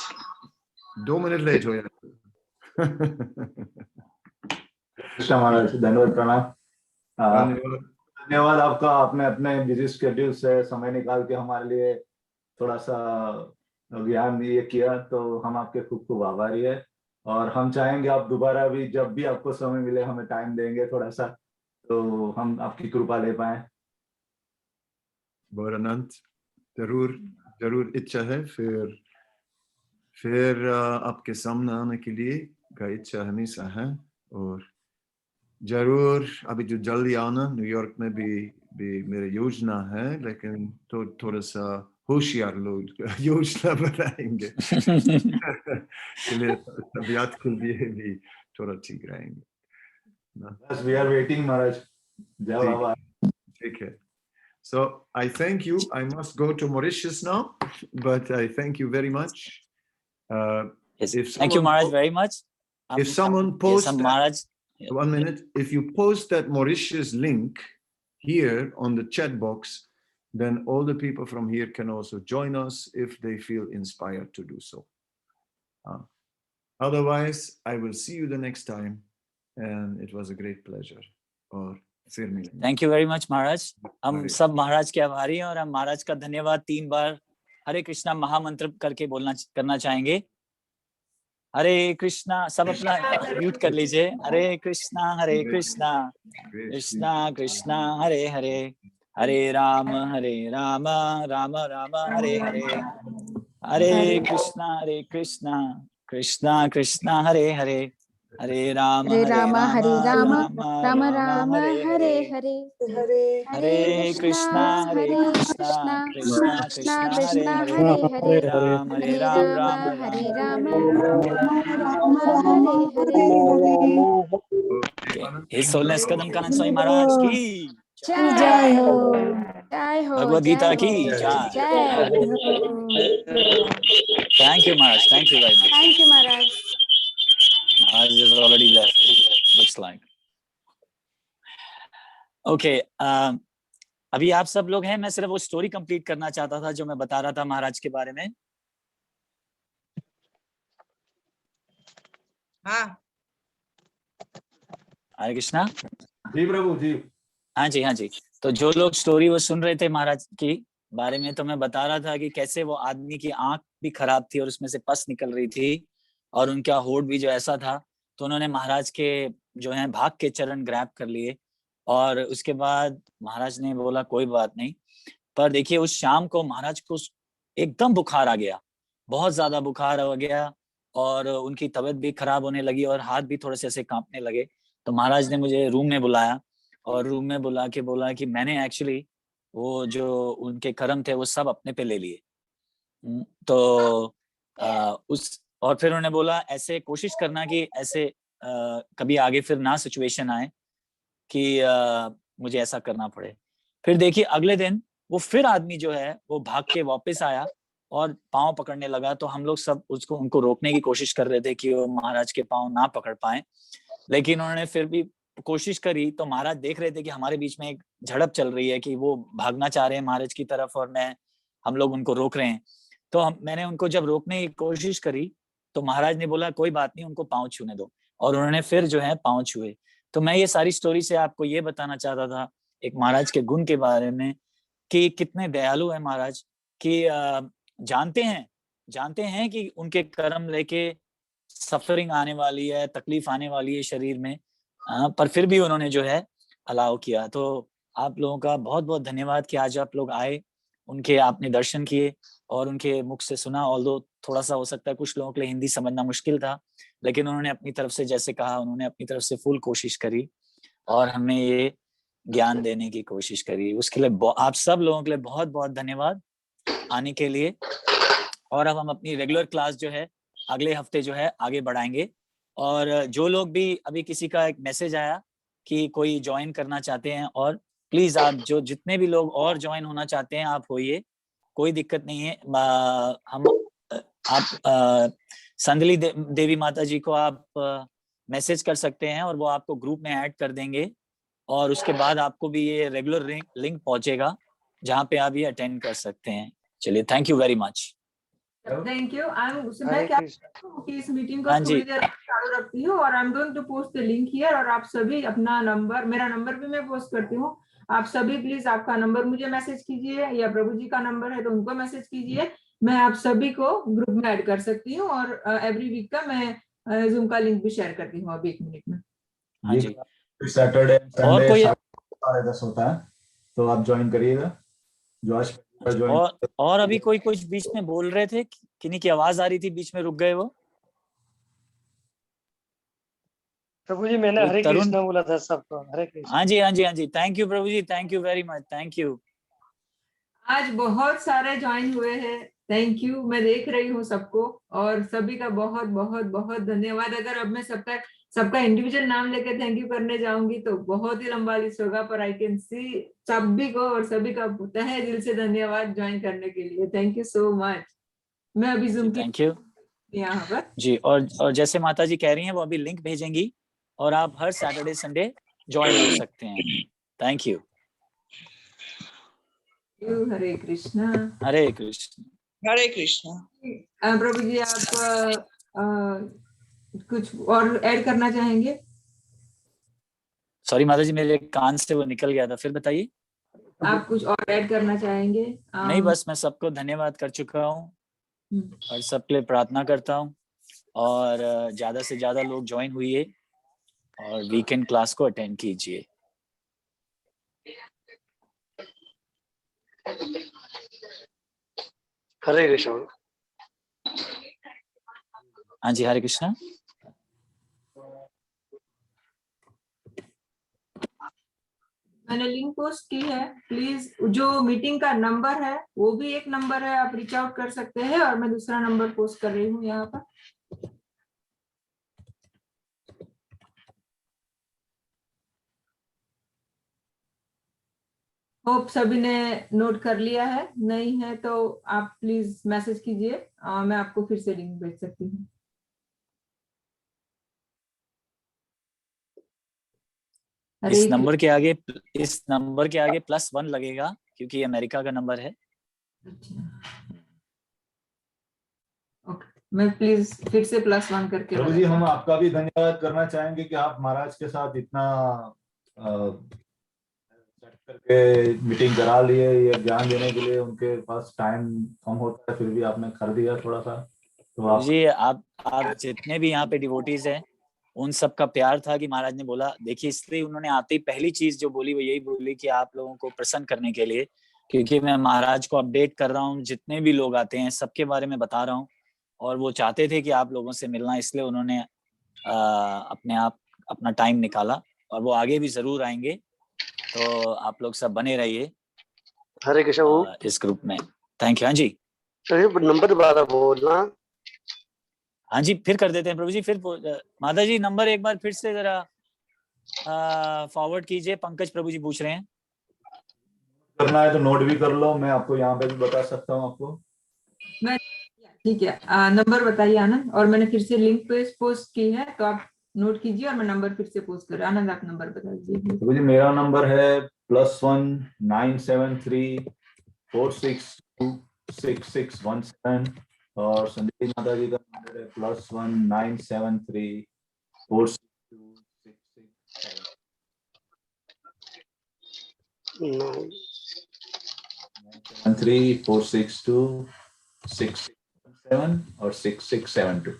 2 मिनट लेट हो जाए। महाराज धन्यवाद, प्रणाम। धन्यवाद आपका, आपने अपने बिजी शेड्यूल से समय निकाल के हमारे लिए थोड़ा सा ज्ञान ये किया, तो हम आपके खूब खूब आभारी है। और हम चाहेंगे आप दोबारा भी जब भी आपको समय मिले हमें टाइम देंगे थोड़ा सा, तो हम आपकी कृपा ले पाए। अनंत, जरूर इच्छा है। फिर आपके सामने आने के लिए का इच्छा हमेशा है। और जरूर अभी जो जल्दी आना, न्यूयॉर्क में भी मेरा योजना है। लेकिन तो थोड़ा सा होशियार लोग योजना बनाएंगे। तबियत के लिए भी थोड़ा ठीक रहेंगे। Yes, we are waiting, Maharaj. Jai Baba. ठीक है। So I thank you. I must go to Mauritius now, but I thank you very much. Yes, thank you, Maharaj, very much. If someone posts yes, Maharaj, 1 minute, if you post that Mauritius link here on the chat box, then all the people from here can also join us if they feel inspired to do so. Otherwise, I will see you the next time, and it was a great pleasure. और फिर मिलेंगे। Thank you very much, Maharaj. हम सब महाराज के आभारी हैं और हम महाराज का धन्यवाद 3 बार हरे कृष्णा महामंत्र करके करना चाहेंगे। हरे कृष्णा, सब अपना म्यूट कर लीजिए। हरे कृष्णा कृष्णा कृष्णा हरे हरे, हरे राम राम राम हरे हरे, हरे कृष्णा कृष्णा कृष्णा हरे हरे, हरे राम हरे राम हरे राम राम राम हरे हरे हरे कृष्णा कृष्णा कृष्णा कृष्णा हरे हरे राम हरे राम हरे राम Okay. हरे His Holiness Kadamkanand Swami Maharaj की जय हो भगवद गीता की जय। जय Thank you Maharaj, thank you very much. Thank you Maharaj. Maharaj is already left, looks like. Okay, अभी आप सब लोग हैं, मैं सिर्फ वो स्टोरी कंप्लीट करना चाहता था जो मैं बता रहा था महाराज के बारे में। हाँ हरे कृष्णा। जी प्रभु जी। हाँ जी हाँ जी। तो जो लोग स्टोरी वो सुन रहे थे महाराज की बारे में, तो मैं बता रहा था कि कैसे वो आदमी की आंख भी खराब थी और उसमें से पस निकल रही थी और उनका होठ भी जो ऐसा था, तो उन्होंने महाराज के जो है भाग के चरण ग्रैब कर लिए और उसके बाद महाराज ने बोला कोई बात नहीं। पर देखिए उस शाम को महाराज को एकदम बुखार आ गया, बहुत ज्यादा बुखार हो गया और उनकी तबीयत भी खराब होने लगी और हाथ भी थोड़े से ऐसे कांपने लगे। तो महाराज ने मुझे रूम में बुलाया और रूम में बुला के बोला कि मैंने एक्चुअली वो जो उनके कर्म थे वो सब अपने पे ले लिए। तो उस और फिर उन्होंने बोला ऐसे कोशिश करना कि ऐसे कभी आगे फिर ना सिचुएशन आए कि मुझे ऐसा करना पड़े। फिर देखिए अगले दिन वो फिर आदमी जो है वो भाग के वापस आया और पाँव पकड़ने लगा। तो हम लोग सब उनको रोकने की कोशिश कर रहे थे कि वो महाराज के पाँव ना पकड़ पाए, लेकिन उन्होंने फिर भी कोशिश करी। तो महाराज देख रहे थे कि हमारे बीच में एक झड़प चल रही है कि वो भागना चाह रहे हैं महाराज की तरफ और हम लोग उनको रोक रहे हैं। तो मैंने उनको जब रोकने की कोशिश करी तो महाराज ने बोला कोई बात नहीं, उनको पाँव छूने दो, और उन्होंने फिर जो है पाँव छुए। तो मैं ये सारी स्टोरी से आपको ये बताना चाहता था एक महाराज के गुण के बारे में कि कितने दयालु है महाराज, कि जानते हैं कि उनके कर्म लेके सफरिंग आने वाली है, तकलीफ आने वाली है शरीर में, पर फिर भी उन्होंने जो है अलाउ किया। तो आप लोगों का बहुत बहुत धन्यवाद कि आज आप लोग आए, उनके आपने दर्शन किए और उनके मुख से सुना। ऑल्दो थोड़ा सा हो सकता है कुछ लोगों के लिए हिंदी समझना मुश्किल था, लेकिन उन्होंने अपनी तरफ से जैसे कहा, उन्होंने अपनी तरफ से फुल कोशिश करी और हमें ये ज्ञान देने की कोशिश करी। उसके लिए आप सब लोगों के लिए बहुत बहुत धन्यवाद आने के लिए। और अब हम अपनी रेगुलर क्लास जो है अगले हफ्ते जो है आगे बढ़ाएंगे। और जो लोग भी अभी किसी का एक मैसेज आया कि कोई ज्वाइन करना चाहते हैं, और प्लीज आप जो जितने भी लोग और ज्वाइन होना चाहते हैं आप होइए, कोई दिक्कत नहीं है। आप संदली देवी माता जी को आप मैसेज कर सकते हैं और वो आपको ग्रुप में ऐड कर देंगे और उसके बाद आपको भी ये रेगुलर लिंक पहुंचेगा जहाँ पे आप ये अटेंड कर सकते हैं। चलिए, thank you very much. Thank you. मैं क्या कि इस मीटिंग को हाँ थोड़ी जी। देर चालू रखती हूँ और I am going to post the link here. और आप सभी अपना नंबर, मेरा नंबर भी मैं पोस्ट करती हूँ, आप सभी प्लीज आपका नंबर मुझे मैसेज कीजिए या प्रभु जी का नंबर है तो उनको मैसेज कीजिए। मैं आप सभी को ग्रुप में ऐड कर सकती हूँ और एवरी वीक का मैं जूम का लिंक भी शेयर करती हूँ अभी 1 मिनट में। हाँ जी। सैटरडे और संडे कोई 10:30 होता है, तो आप ज्वाइन करिएगा। जो आज और अभी कोई कुछ बीच में बोल रहे थे, किन्हीं की आवाज आ रही थी, बीच में रुक गए वो। प्रभु जी मैंने हरे कृष्णा बोला था सबको। हरे कृष्णा। हाँ जी हाँ जी हाँ जी। थैंक यू प्रभु जी, thank you very much, thank you. आज बहुत सारे ज्वाइन हुए हैं, थैंक यू। मैं देख रही हूँ सबको और सभी का बहुत बहुत बहुत धन्यवाद। अगर अब मैं सबका इंडिविजुअल नाम लेके थैंक यू करने जाऊंगी तो बहुत ही लंबा लिस्ट होगा, पर आई कैन सी सभी को और सभी का तहे दिल से धन्यवाद ज्वाइन करने के लिए। Thank you so much. मैं अभी जूम की थैंक यू यहाँ पर जी। और जैसे माता जी कह रही हैं वो अभी लिंक भेजेंगी और आप हर सैटरडे संडे ज्वाइन हो सकते हैं। Thank you. हरे कृष्णा। हरे कृष्ण। हरे कृष्णा। प्रभु जी आप कुछ और ऐड करना चाहेंगे? सॉरी माता जी, मेरे कान से वो निकल गया था, फिर बताइए। आप कुछ और ऐड करना चाहेंगे? नहीं, बस मैं सबको धन्यवाद कर चुका हूँ और सबके लिए प्रार्थना करता हूँ और ज्यादा से ज्यादा लोग ज्वाइन हुई और वीकेंड क्लास को अटेंड कीजिए। हरे कृष्णा। हाँ जी, हरे कृष्णा। मैंने लिंक पोस्ट की है, प्लीज जो मीटिंग का नंबर है वो भी एक नंबर है, आप रीच आउट कर सकते हैं, और मैं दूसरा नंबर पोस्ट कर रही हूँ यहाँ पर। होप सभी ने नोट कर लिया है, नहीं है तो आप प्लीज मैसेज कीजिए, मैं आपको फिर से लिंक भेज सकती हूँ। इस नंबर के आगे +1 लगेगा क्योंकि ये अमेरिका का नंबर है। मैं प्लीज फिर से +1 करके प्रभु जी, हम आपका भी धन्यवाद करना चाहेंगे कि आप महाराज के साथ इतना सेट करके मीटिंग करा लिए, ये ज्ञान देने के लिए उनके पास टाइम कम होता है, फिर भी आपने कर दिया थोड़ा सा। तो जी आप जितने भी यहाँ पे डिवोटीज हैं उन सब का प्यार था कि महाराज ने बोला, देखिए इसलिए उन्होंने आते ही पहली चीज जो बोली वो यही बोली कि आप लोगों को प्रसन्न करने के लिए, क्योंकि मैं महाराज को अपडेट कर रहा हूँ, जितने भी लोग आते हैं सबके बारे में बता रहा हूँ, और वो चाहते थे कि आप लोगों से मिलना, इसलिए उन्होंने अपना टाइम निकाला, और वो आगे भी जरूर आएंगे। तो आप लोग सब बने रहिए हरे कृष्ण इस ग्रुप में। Thank you. हाँ जी नंबर दोबारा बोलना। हाँ जी फिर कर देते हैं प्रभु जी। फिर माता जी नंबर एक बार फिर से जरा फॉरवर्ड कीजिए, पंकज प्रभु जी पूछ रहे हैं। करना है तो नोट भी कर लो, मैं आपको यहाँ पे भी बता सकता हूँ आपको। मैं ठीक है, नंबर बताइए आनंद, और मैंने फिर से लिंक पे पोस्ट की है तो आप नोट कीजिए, और मैं नंबर फिर से पोस्ट कर रहा हूं। आनंद आप नंबर बता दीजिए। मुझे मेरा नंबर है +1 973 4626617, और संदीप माता जी का नंबर है +1 973 4626617 और 6672।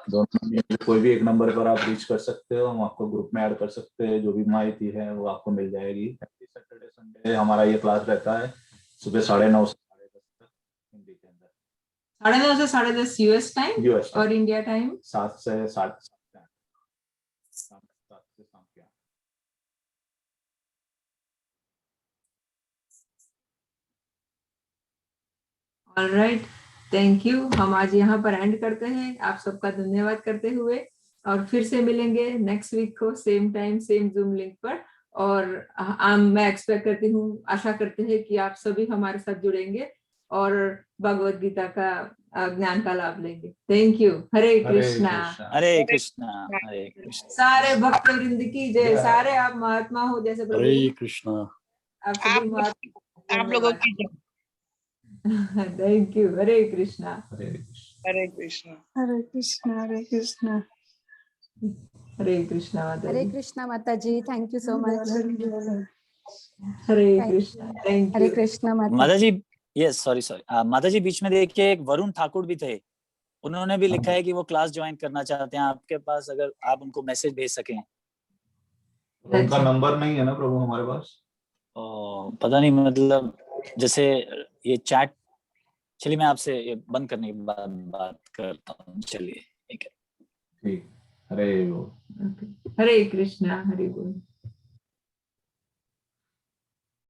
दोनों में कोई भी एक नंबर पर आप रीच कर सकते हो, हम आपको ग्रुप में ऐड कर सकते हैं, जो भी माहिती है वो आपको मिल जाएगी। सैटरडे संडे हमारा ये क्लास रहता है सुबह 9:30 से 10:30 तक हिंदी के अंदर। 9:30 से 10:30 यूएस टाइम और इंडिया टाइम 7 से 7 शाम के। Alright, thank you. हम आज यहाँ पर एंड करते हैं, आप सबका धन्यवाद करते हुए, और फिर से मिलेंगे नेक्स्ट वीक को same time same zoom link पर। और मैं एक्सपेक्ट करती हूँ, आशा करते हैं कि आप सभी हमारे साथ जुड़ेंगे और भगवत गीता का ज्ञान का लाभ लेंगे। Thank you. हरे कृष्णा। हरे कृष्णा। हरे कृष्णा। सारे भक्त वृंद की जय। सारे आप महात्मा हो जैसे प्रभु। हरे कृष्णा। आप सभी महात्मा, आप लोगों की जय। Thank you. हरे कृष्णा। हरे कृष्णा। हरे कृष्णा। हरे कृष्णा। हरे कृष्णा माता हरे जी। कृष्णा माता जी, thank you so much. Hare Krishna. Thank you. Hare Krishna माता जी। यस सॉरी माता जी, बीच में देखिए एक वरुण ठाकुर भी थे, उन्होंने भी लिखा है कि वो क्लास ज्वाइन करना चाहते हैं आपके पास, अगर आप उनको मैसेज भेज सकें। उनका नंबर नहीं है ना प्रभु हमारे पास। पता नहीं, मतलब जैसे ये चैट, चलिए मैं आपसे ये बंद करने के बाद बात करता हूँ। चलिए ठीक है। ठीक। हरे हरे कृष्णा। हरे बोल।